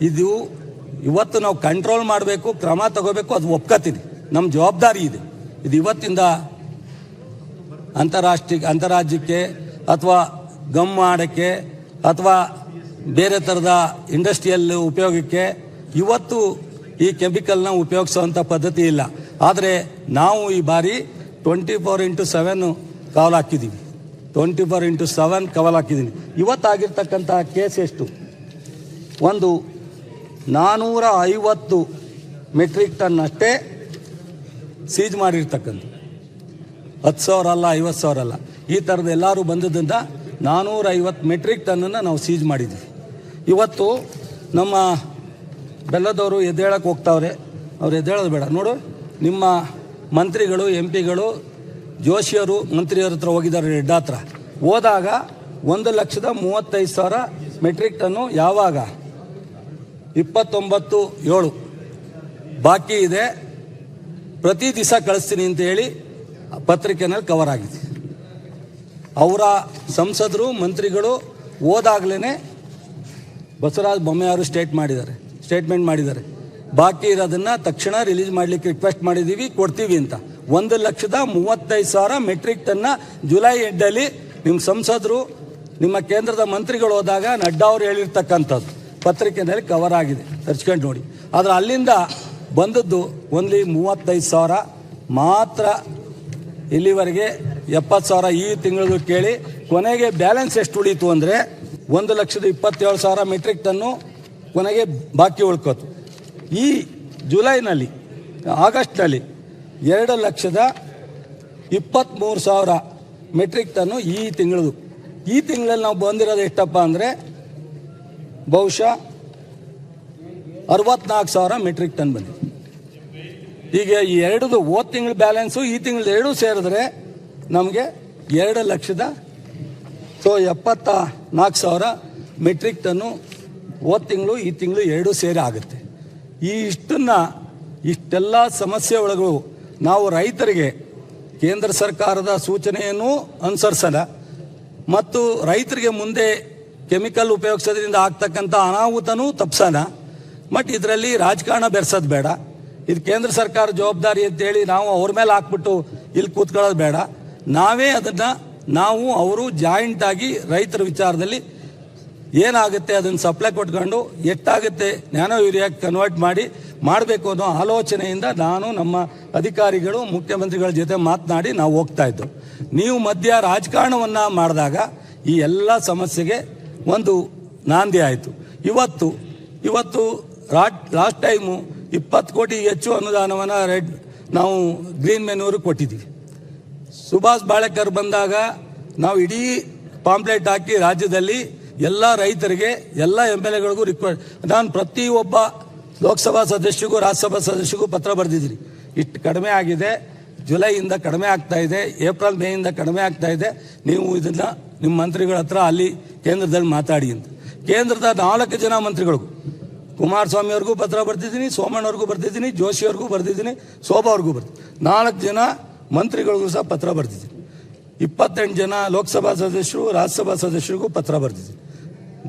ಇದು ಇವತ್ತು ನಾವು ಕಂಟ್ರೋಲ್ ಮಾಡಬೇಕು, ಕ್ರಮ ತಗೋಬೇಕು, ಅದು ಒಪ್ಕೋತೀನಿ, ನಮ್ಮ ಜವಾಬ್ದಾರಿ ಇದೆ. ಇದು ಇವತ್ತಿಂದ ಅಂತಾರಾಜ್ಯಕ್ಕೆ ಅಥವಾ ಗಮ್ ಮಾಡೋಕ್ಕೆ ಅಥವಾ ಬೇರೆ ಥರದ ಇಂಡಸ್ಟ್ರಿಯಲ್ ಉಪಯೋಗಕ್ಕೆ ಇವತ್ತು ಈ ಕೆಮಿಕಲ್ನ ಉಪಯೋಗಿಸುವಂಥ ಪದ್ಧತಿ ಇಲ್ಲ. ಆದರೆ ನಾವು ಈ ಬಾರಿ 24/7 ಕವಲ್ ಹಾಕಿದ್ದೀವಿ. 24/7 ಕವಲ್ ಹಾಕಿದ್ದೀನಿ. ಇವತ್ತಾಗಿರ್ತಕ್ಕಂಥ ಕೇಸ್ ಎಷ್ಟು? ಒಂದು 450 ಮೆಟ್ರಿಕ್ ಟನ್ ಅಷ್ಟೇ ಸೀಜ್ ಮಾಡಿರ್ತಕ್ಕಂಥ. 10,000 ಅಲ್ಲ, 50,000 ಅಲ್ಲ, ಈ ಥರದ ಎಲ್ಲರೂ ಬಂದದ್ರಿಂದ 450 ಮೆಟ್ರಿಕ್ ಟನ್ನನ್ನು ನಾವು ಸೀಜ್ ಮಾಡಿದ್ವಿ. ಇವತ್ತು ನಮ್ಮ ಬೆಲ್ಲದವರು ಎದ್ದೇಳಕ್ಕೆ ಹೋಗ್ತಾವ್ರೆ. ಅವ್ರು ಎದ್ದೇಳೋದು ಬೇಡ. ನೋಡು, ನಿಮ್ಮ ಮಂತ್ರಿಗಳು, MP ಗಳು, ಜೋಶಿಯವರು ಮಂತ್ರಿಯವ್ರ ಹತ್ರ ಹೋಗಿದ್ದಾರೆ, ರೆಡ್ಡ ಹತ್ರ. ಹೋದಾಗ 1,35,000 ಮೆಟ್ರಿಕ್ ಟನ್ನು ಯಾವಾಗ 29/7 ಬಾಕಿ ಇದೆ, ಪ್ರತಿ ದಿವಸ ಕಳಿಸ್ತೀನಿ ಅಂತ ಹೇಳಿ ಪತ್ರಿಕೆನಲ್ಲಿ ಕವರ್ ಆಗಿದೆ. ಅವರ ಸಂಸದರು, ಮಂತ್ರಿಗಳು ಹೋದಾಗಲೇ ಬಸವರಾಜ ಬೊಮ್ಮೆಯವರು ಸ್ಟೇಟ್ಮೆಂಟ್ ಮಾಡಿದ್ದಾರೆ. ಬಾಕಿ ಇರೋದನ್ನು ತಕ್ಷಣ ರಿಲೀಸ್ ಮಾಡಲಿಕ್ಕೆ ರಿಕ್ವೆಸ್ಟ್ ಮಾಡಿದ್ದೀವಿ, ಕೊಡ್ತೀವಿ ಅಂತ. 1,35,000 ಮೆಟ್ರಿಕ್ ಟನ್ನ ಜುಲೈ ಎಂಡಲ್ಲಿ ನಿಮ್ಮ ಸಂಸದರು, ನಿಮ್ಮ ಕೇಂದ್ರದ ಮಂತ್ರಿಗಳು ಹೋದಾಗ ನಡ್ಡಾ ಅವರು ಹೇಳಿರ್ತಕ್ಕಂಥದ್ದು ಪತ್ರಿಕೆಯಲ್ಲಿ ಕವರ್ ಆಗಿದೆ, ತರ್ಚ್ಕೊಂಡು ನೋಡಿ. ಆದರೆ ಅಲ್ಲಿಂದ ಬಂದದ್ದು ಓನ್ಲಿ 35,000 ಮಾತ್ರ. ಇಲ್ಲಿವರೆಗೆ 70,000 ಈ ತಿಂಗಳು ಕೇಳಿ ಕೊನೆಗೆ ಬ್ಯಾಲೆನ್ಸ್ ಎಷ್ಟು ಉಳೀತು ಅಂದರೆ 1,27,000 ಮೆಟ್ರಿಕ್ ಟನ್ನು ಕೊನೆಗೆ ಬಾಕಿ ಉಳ್ಕೋತು. ಈ ಜುಲೈನಲ್ಲಿ, ಆಗಸ್ಟ್ನಲ್ಲಿ 2,23,000 ಮೆಟ್ರಿಕ್ ಟನ್ನು ಈ ತಿಂಗಳದು. ಈ ತಿಂಗಳಲ್ಲಿ ನಾವು ಬಂದಿರೋದು ಎಷ್ಟಪ್ಪ ಅಂದರೆ ಬಹುಶಃ 64,000 ಮೆಟ್ರಿಕ್ ಟನ್ ಬಂದಿದೆ. ಈಗ ಈ ಎರಡದು ಹೋದ ತಿಂಗಳ ಬ್ಯಾಲೆನ್ಸು ಈ ತಿಂಗಳದ ಎರಡೂ ಸೇರಿದ್ರೆ ನಮಗೆ 2,74,000 ಮೆಟ್ರಿಕ್ ಟನ್ನು ಹೋದ ತಿಂಗಳು ಈ ತಿಂಗಳು ಎರಡೂ ಸೇರಿ ಆಗುತ್ತೆ. ಇಷ್ಟೆಲ್ಲ ಸಮಸ್ಯೆ ಒಳಗೂ ನಾವು ರೈತರಿಗೆ ಕೇಂದ್ರ ಸರ್ಕಾರದ ಸೂಚನೆಯನ್ನು ಅನುಸರಿಸೋಣ ಮತ್ತು ರೈತರಿಗೆ ಮುಂದೆ ಕೆಮಿಕಲ್ ಉಪಯೋಗಿಸೋದ್ರಿಂದ ಆಗ್ತಕ್ಕಂಥ ಅನಾಹುತನೂ ತಪ್ಪಿಸೋಣ. ಬಟ್ ಇದರಲ್ಲಿ ರಾಜಕಾರಣ ಬೆರೆಸೋದು ಬೇಡ. ಇದು ಕೇಂದ್ರ ಸರ್ಕಾರ ಜವಾಬ್ದಾರಿ ಅಂತೇಳಿ ನಾವು ಅವ್ರ ಮೇಲೆ ಹಾಕ್ಬಿಟ್ಟು ಇಲ್ಲಿ ಕೂತ್ಕೊಳ್ಳೋದು ಬೇಡ. ನಾವೇ ಅದನ್ನು ಅವರು ಜಾಯಿಂಟಾಗಿ ರೈತರ ವಿಚಾರದಲ್ಲಿ ಏನಾಗುತ್ತೆ ಅದನ್ನು ಸಪ್ಲೈ ಕೊಟ್ಕೊಂಡು ಎಷ್ಟಾಗುತ್ತೆ ನ್ಯಾನೋ ಯೂರಿಯಾಗೆ ಕನ್ವರ್ಟ್ ಮಾಡಬೇಕು ಅನ್ನೋ ಆಲೋಚನೆಯಿಂದ ನಾನು, ನಮ್ಮ ಅಧಿಕಾರಿಗಳು, ಮುಖ್ಯಮಂತ್ರಿಗಳ ಜೊತೆ ಮಾತನಾಡಿ ನಾವು ಹೋಗ್ತಾ ಇದ್ದು. ನೀವು ಮಧ್ಯ ರಾಜಕಾರಣವನ್ನು ಮಾಡಿದಾಗ ಈ ಎಲ್ಲ ಸಮಸ್ಯೆಗೆ ಒಂದು ನಾಂದಿ ಆಯಿತು. ಇವತ್ತು ಲಾಸ್ಟ್ ಟೈಮು 20 ಕೋಟಿ ಹೆಚ್ಚು ಅನುದಾನವನ್ನು ನಾವು ಗ್ರೀನ್ ಮೆನ್ಯೂರು ಕೊಟ್ಟಿದ್ದೀವಿ. ಸುಭಾಷ್ ಬಾಳೆಕರ್ ಬಂದಾಗ ನಾವು ಇಡೀ ಪಾಂಪ್ಲೆಟ್ ಹಾಕಿ ರಾಜ್ಯದಲ್ಲಿ ಎಲ್ಲ ರೈತರಿಗೆ, ಎಲ್ಲ MLAಗಳಿಗೂ ರಿಕ್ವೆಸ್ಟ್, ನಾನು ಪ್ರತಿಯೊಬ್ಬ ಲೋಕಸಭಾ ಸದಸ್ಯರಿಗೂ ರಾಜ್ಯಸಭಾ ಸದಸ್ಯರಿಗೂ ಪತ್ರ ಬರೆದಿದ್ದೀನಿ. ಇಷ್ಟು ಕಡಿಮೆ ಆಗಿದೆ, ಜುಲೈಯಿಂದ ಕಡಿಮೆ ಆಗ್ತಾ ಇದೆ, ಏಪ್ರಿಲ್ ಮೇಯಿಂದ ಕಡಿಮೆ ಆಗ್ತಾ ಇದೆ. ನೀವು ಇದನ್ನು ನಿಮ್ಮ ಮಂತ್ರಿಗಳ ಹತ್ರ ಅಲ್ಲಿ ಕೇಂದ್ರದಲ್ಲಿ ಮಾತಾಡಿ ಅಂತ. ಕೇಂದ್ರದ 4 ಜನ ಮಂತ್ರಿಗಳಿಗೂ, ಕುಮಾರಸ್ವಾಮಿ ಅವ್ರಿಗೂ ಪತ್ರ ಬರ್ತಿದ್ದೀನಿ, ಸೋಮಣ್ಣವ್ರಿಗೂ ಬರ್ತಿದ್ದೀನಿ, ಜೋಶಿ ಅವ್ರಿಗೂ ಬರ್ತಿದ್ದೀನಿ, ಶೋಭಾ ಅವ್ರಿಗೂ ಬರ್ತೀನಿ. 4 ಜನ ಮಂತ್ರಿಗಳಿಗೂ ಸಹ ಪತ್ರ ಬರ್ತಿದ್ದೀನಿ. 28 ಜನ ಲೋಕಸಭಾ ಸದಸ್ಯರು, ರಾಜ್ಯಸಭಾ ಸದಸ್ಯರಿಗೂ ಪತ್ರ ಬರ್ತಿದ್ದೀನಿ.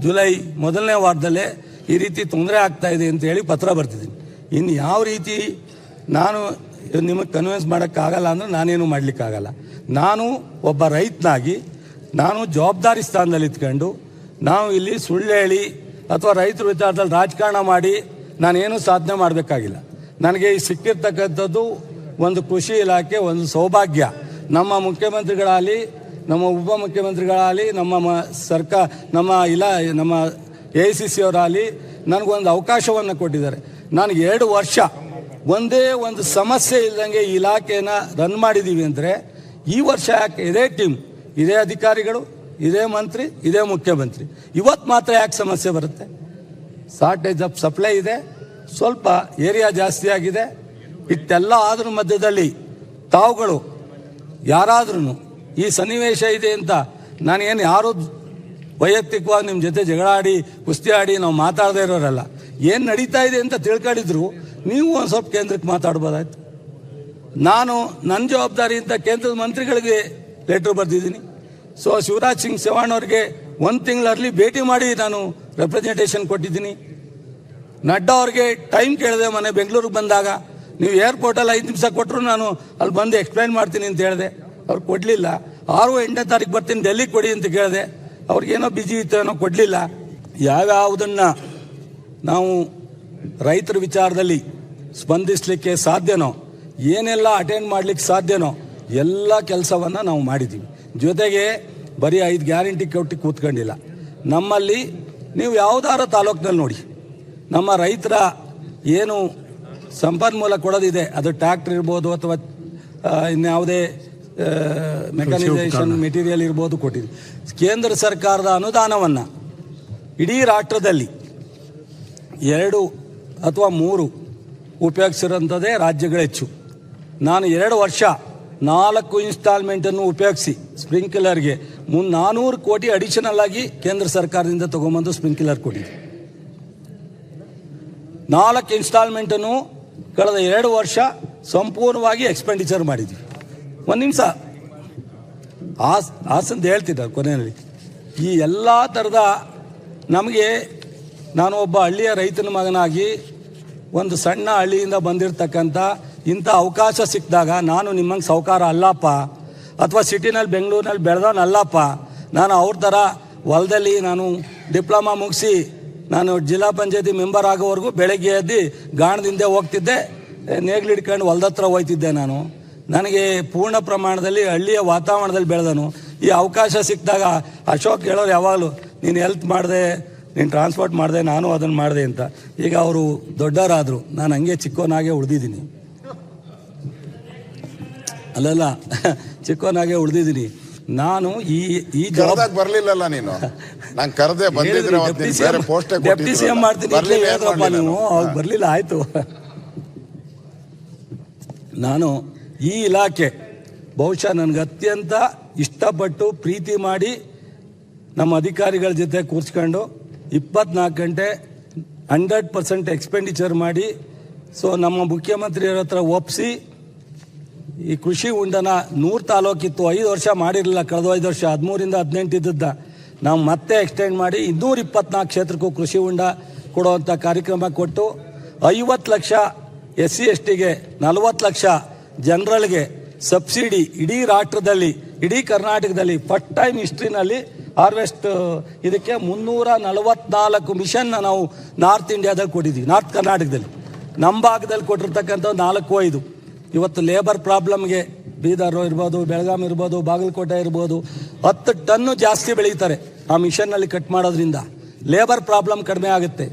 ಜುಲೈ ಮೊದಲನೇ ವಾರದಲ್ಲೇ ಈ ರೀತಿ ತೊಂದರೆ ಆಗ್ತಾ ಇದೆ ಅಂತ ಹೇಳಿ ಪತ್ರ ಬರ್ತಿದ್ದೀನಿ. ಇನ್ನು ಯಾವ ರೀತಿ ನಾನು ನಿಮಗೆ ಕನ್ವಿನ್ಸ್ ಮಾಡೋಕ್ಕಾಗಲ್ಲ ಅಂದರೆ ನಾನೇನು ಮಾಡಲಿಕ್ಕಾಗಲ್ಲ. ನಾನು ಒಬ್ಬ ರೈತನಾಗಿ ನಾನು ಜವಾಬ್ದಾರಿ ಸ್ಥಾನದಲ್ಲಿ ಇದ್ಕೊಂಡು ನಾವು ಇಲ್ಲಿ ಸುಳ್ಳು ಹೇಳಿ ಅಥವಾ ರೈತರ ವಿಚಾರದಲ್ಲಿ ರಾಜಕಾರಣ ಮಾಡಿ ನಾನೇನು ಸಾಧನೆ ಮಾಡಬೇಕಾಗಿಲ್ಲ. ನನಗೆ ಈ ಸಿಕ್ಕಿರ್ತಕ್ಕಂಥದ್ದು ಒಂದು ಕೃಷಿ ಇಲಾಖೆ, ಒಂದು ಸೌಭಾಗ್ಯ. ನಮ್ಮ ಮುಖ್ಯಮಂತ್ರಿಗಳಾಗಲಿ, ನಮ್ಮ ಉಪಮುಖ್ಯಮಂತ್ರಿಗಳಾಗಲಿ, ನಮ್ಮ AICC ಅವರಾಗಲಿ ನನಗೊಂದು ಅವಕಾಶವನ್ನು ಕೊಟ್ಟಿದ್ದಾರೆ. ನನಗೆ 2 ವರ್ಷ ಒಂದೇ ಒಂದು ಸಮಸ್ಯೆ ಇಲ್ಲದಂಗೆ ಈ ಇಲಾಖೆಯನ್ನು ರನ್ ಮಾಡಿದ್ದೀವಿ ಅಂದರೆ ಈ ವರ್ಷ ಯಾಕೆ ಇದೇ ಟೀಮ್, ಇದೇ ಅಧಿಕಾರಿಗಳು, ಇದೇ ಮಂತ್ರಿ, ಇದೇ ಮುಖ್ಯಮಂತ್ರಿ, ಇವತ್ತು ಮಾತ್ರ ಯಾಕೆ ಸಮಸ್ಯೆ ಬರುತ್ತೆ? ಶಾರ್ಟೇಜ್ ಆಫ್ ಸಪ್ಲೈ ಇದೆ, ಸ್ವಲ್ಪ ಏರಿಯಾ ಜಾಸ್ತಿ ಆಗಿದೆ. ಇಷ್ಟೆಲ್ಲ ಆದ್ರ ಮಧ್ಯದಲ್ಲಿ ತಾವುಗಳು ಯಾರಾದ್ರೂ ಈ ಸನ್ನಿವೇಶ ಇದೆ ಅಂತ ನಾನೇನು ಯಾರು ವೈಯಕ್ತಿಕವಾಗಿ ನಿಮ್ಮ ಜೊತೆ ಜಗಳಾಡಿ ಕುಸ್ತಿ ಆಡಿ ನಾವು ಮಾತಾಡದೇ ಇರೋರಲ್ಲ. ಏನು ನಡೀತಾ ಇದೆ ಅಂತ ತಿಳ್ಕೊಂಡಿದ್ರು ನೀವು ಒಂದು ಸ್ವಲ್ಪ ಕೇಂದ್ರಕ್ಕೆ ಮಾತಾಡ್ಬೋದಾಯ್ತು. ನಾನು ನನ್ನ ಜವಾಬ್ದಾರಿಯಿಂದ ಕೇಂದ್ರದ ಮಂತ್ರಿಗಳಿಗೆ ಲೆಟ್ರ್ ಬರೆದಿದ್ದೀನಿ. ಸೊ ಶಿವರಾಜ್ ಸಿಂಗ್ ಚೌಹಾಣ್ ಅವರಿಗೆ 1 ತಿಂಗಳಲ್ಲಿ ಭೇಟಿ ಮಾಡಿ ನಾನು ರೆಪ್ರೆಸೆಂಟೇಷನ್ ಕೊಟ್ಟಿದ್ದೀನಿ. ನಡ್ಡಾ ಅವ್ರಿಗೆ ಟೈಮ್ ಕೇಳಿದೆ, ಮನೆ ಬೆಂಗಳೂರಿಗೆ ಬಂದಾಗ ನೀವು ಏರ್ಪೋರ್ಟಲ್ಲಿ 5 ನಿಮಿಷ ಕೊಟ್ಟರು ನಾನು ಅಲ್ಲಿ ಬಂದು ಎಕ್ಸ್ಪ್ಲೈನ್ ಮಾಡ್ತೀನಿ ಅಂತ ಹೇಳಿದೆ. ಅವ್ರು ಕೊಡಲಿಲ್ಲ. 6, 8ನೇ ತಾರೀಕು ಬರ್ತೀನಿ ಡೆಲ್ಲಿಗೆ ಕೊಡಿ ಅಂತ ಕೇಳಿದೆ. ಅವ್ರಿಗೇನೋ ಬಿಜಿ ಇತ್ತು, ಏನೋ ಕೊಡಲಿಲ್ಲ. ಯಾವ್ಯಾವುದನ್ನು ನಾವು ರೈತರ ವಿಚಾರದಲ್ಲಿ ಸ್ಪಂದಿಸಲಿಕ್ಕೆ ಸಾಧ್ಯನೋ, ಏನೆಲ್ಲ ಅಟೆಂಡ್ ಮಾಡಲಿಕ್ಕೆ ಸಾಧ್ಯನೋ ಎಲ್ಲ ಕೆಲಸವನ್ನು ನಾವು ಮಾಡಿದ್ದೀವಿ. ಜೊತೆಗೆ ಬರೀ 5 ಗ್ಯಾರಂಟಿ ಕೊಟ್ಟು ಕೂತ್ಕೊಂಡಿಲ್ಲ. ನಮ್ಮಲ್ಲಿ ನೀವು ಯಾವುದಾದ್ರೂ ತಾಲೂಕಿನಲ್ಲಿ ನೋಡಿ, ನಮ್ಮ ರೈತರ ಏನು ಸಂಪನ್ಮೂಲ ಕೊಡೋದಿದೆ, ಅದು ಟ್ರ್ಯಾಕ್ಟರ್ ಇರ್ಬೋದು ಅಥವಾ ಇನ್ಯಾವುದೇ ಮೆಕ್ಯಾನೈಸೇಷನ್ ಮೆಟೀರಿಯಲ್ ಇರ್ಬೋದು ಕೊಟ್ಟಿದೆ. ಕೇಂದ್ರ ಸರ್ಕಾರದ ಅನುದಾನವನ್ನು ಇಡೀ ರಾಷ್ಟ್ರದಲ್ಲಿ 2 ಅಥವಾ 3 ಉಪಯೋಗಿಸಿರೋಂಥದ್ದೇ ರಾಜ್ಯಗಳು ಹೆಚ್ಚು. ನಾನು 2 ವರ್ಷ 4 ಇನ್ಸ್ಟಾಲ್ಮೆಂಟನ್ನು ಉಪಯೋಗಿಸಿ ಸ್ಪ್ರಿಂಕ್ಲರ್ಗೆ 400 ಕೋಟಿ ಅಡಿಷನಲ್ ಆಗಿ ಕೇಂದ್ರ ಸರ್ಕಾರದಿಂದ ತೊಗೊಂಬಂದು ಸ್ಪ್ರಿಂಕ್ಲರ್ ಕೊಟ್ಟಿದೆ. 4 ಇನ್ಸ್ಟಾಲ್ಮೆಂಟನ್ನು ಕಳೆದ 2 ವರ್ಷ ಸಂಪೂರ್ಣವಾಗಿ ಎಕ್ಸ್ಪೆಂಡಿಚರ್ ಮಾಡಿದ್ವಿ. 1 ನಿಮಿಷ ಆಸಂತ ಹೇಳ್ತಿದ್ದಾರೆ ಕೊನೆಯಲ್ಲಿ. ಈ ಎಲ್ಲ ಥರದ ನಮಗೆ, ನಾನು ಒಬ್ಬ ಹಳ್ಳಿಯ ರೈತನ ಮಗನಾಗಿ ಒಂದು ಸಣ್ಣ ಹಳ್ಳಿಯಿಂದ ಬಂದಿರತಕ್ಕಂಥ ಇಂಥ ಅವಕಾಶ ಸಿಕ್ಕಿದಾಗ ನಾನು ನಿಮ್ಮಂಗೆ ಸಾಹುಕಾರ ಅಲ್ಲಪ್ಪ, ಅಥವಾ ಸಿಟಿನಲ್ಲಿ ಬೆಂಗಳೂರಿನಲ್ಲಿ ಬೆಳೆದವನಲ್ಲಪ್ಪ. ನಾನು ಅವ್ರ ಥರ ಹೊಲದಲ್ಲಿ ನಾನು ಡಿಪ್ಲೊಮಾ ಮುಗಿಸಿ ನಾನು ಜಿಲ್ಲಾ ಪಂಚಾಯತಿ ಮೆಂಬರ್ ಆಗೋವರೆಗೂ ಬೆಳಗ್ಗೆ ಎದ್ದು ಗಾಣದಿಂದ ಹೋಗ್ತಿದ್ದೆ, ನೇಗ್ಲು ಹಿಡ್ಕೊಂಡು ಹೊಲದ ಹತ್ರ ಹೋಗ್ತಿದ್ದೆ. ನನಗೆ ಪೂರ್ಣ ಪ್ರಮಾಣದಲ್ಲಿ ಹಳ್ಳಿಯ ವಾತಾವರಣದಲ್ಲಿ ಬೆಳೆದನು. ಈ ಅವಕಾಶ ಸಿಕ್ಕಿದಾಗ ಅಶೋಕ್ ಹೇಳೋರು ಯಾವಾಗಲೂ, ನೀನು ಹೆಲ್ತ್ ಮಾಡಿದೆ, ನೀನು ಟ್ರಾನ್ಸ್ಪೋರ್ಟ್ ಮಾಡಿದೆ, ನಾನು ಅದನ್ನು ಮಾಡಿದೆ ಅಂತ. ಈಗ ಅವರು ದೊಡ್ಡವರಾದರು, ನಾನು ಹಂಗೆ ಚಿಕ್ಕವನಾಗೆ ಉಳಿದಿದ್ದೀನಿ. ಅಲ್ಲಲ್ಲ, ಚಿಕ್ಕವನಾಗೆ ಉಳಿದಿದ್ದೀನಿ. ನಾನು ಈ ಜಾಬ್ ಬರ್ಲಿಲ್ಲಲ್ಲ, ನೀನು ನಾನು ಕರೆದೆ ಬಂದಿದ್ರೆ ಡೆಪ್ಟಿ CM ಮಾಡ್ತೀನಿ ಹೇಳಿದ್ರಪ್ಪ ನೀವು, ಅವಾಗ ಬರಲಿಲ್ಲ. ಆಯಿತು. ನಾನು ಈ ಇಲಾಖೆ ಬಹುಶಃ ನನಗೆ ಅತ್ಯಂತ ಇಷ್ಟಪಟ್ಟು ಪ್ರೀತಿ ಮಾಡಿ ನಮ್ಮ ಅಧಿಕಾರಿಗಳ ಜೊತೆ ಕೂರಿಸ್ಕೊಂಡು 24 ಗಂಟೆ 100% ಎಕ್ಸ್ಪೆಂಡಿಚರ್ ಮಾಡಿ, ಸೊ ನಮ್ಮ ಮುಖ್ಯಮಂತ್ರಿಯರ ಹತ್ರ ಒಪ್ಪಿಸಿ ಈ ಕೃಷಿ ಹೊಂಡನ 100 ತಾಲೂಕಿತ್ತು, 5 ವರ್ಷ ಮಾಡಿರಲಿಲ್ಲ. ಕಳೆದ 5 ವರ್ಷ 13ರಿಂದ 18 ಇದ್ದದ್ದ ನಾವು ಮತ್ತೆ ಎಕ್ಸ್ಟೆಂಡ್ ಮಾಡಿ 224 ಕ್ಷೇತ್ರಕ್ಕೂ ಕೃಷಿ ಹೊಂಡ ಕೊಡುವಂಥ ಕಾರ್ಯಕ್ರಮ ಕೊಟ್ಟು 50 ಲಕ್ಷ SC STಗೆ, 40 ಲಕ್ಷ ಜನರಲ್ಗೆ ಸಬ್ಸಿಡಿ ಇಡೀ ರಾಷ್ಟ್ರದಲ್ಲಿ, ಇಡೀ ಕರ್ನಾಟಕದಲ್ಲಿ ಫಸ್ಟ್ ಟೈಮ್ ಹಿಸ್ಟ್ರಿನಲ್ಲಿ ಹಾರ್ವೆಸ್ಟ್ ಇದಕ್ಕೆ 344 ಮಿಷನ್ ನಾವು ನಾರ್ತ್ ಇಂಡಿಯಾದಲ್ಲಿ ಕೊಟ್ಟಿದ್ದೀವಿ. ನಾರ್ತ್ ಕರ್ನಾಟಕದಲ್ಲಿ ನಮ್ಮ ಭಾಗದಲ್ಲಿ ಕೊಟ್ಟಿರ್ತಕ್ಕಂಥ 4-5 ಇವತ್ತು ಲೇಬರ್ ಪ್ರಾಬ್ಲಮ್ಗೆ ಬೀದರ್ ಇರ್ಬೋದು, ಬೆಳಗಾಂ ಇರ್ಬೋದು, ಬಾಗಲಕೋಟೆ ಇರ್ಬೋದು 10 ಟನ್ನು ಜಾಸ್ತಿ ಬೆಳೀತಾರೆ ಆ ಮಿಷನ್ನಲ್ಲಿ ಕಟ್ ಮಾಡೋದ್ರಿಂದ. ಲೇಬರ್ ಪ್ರಾಬ್ಲಮ್ ಕಡಿಮೆ ಆಗುತ್ತೆ.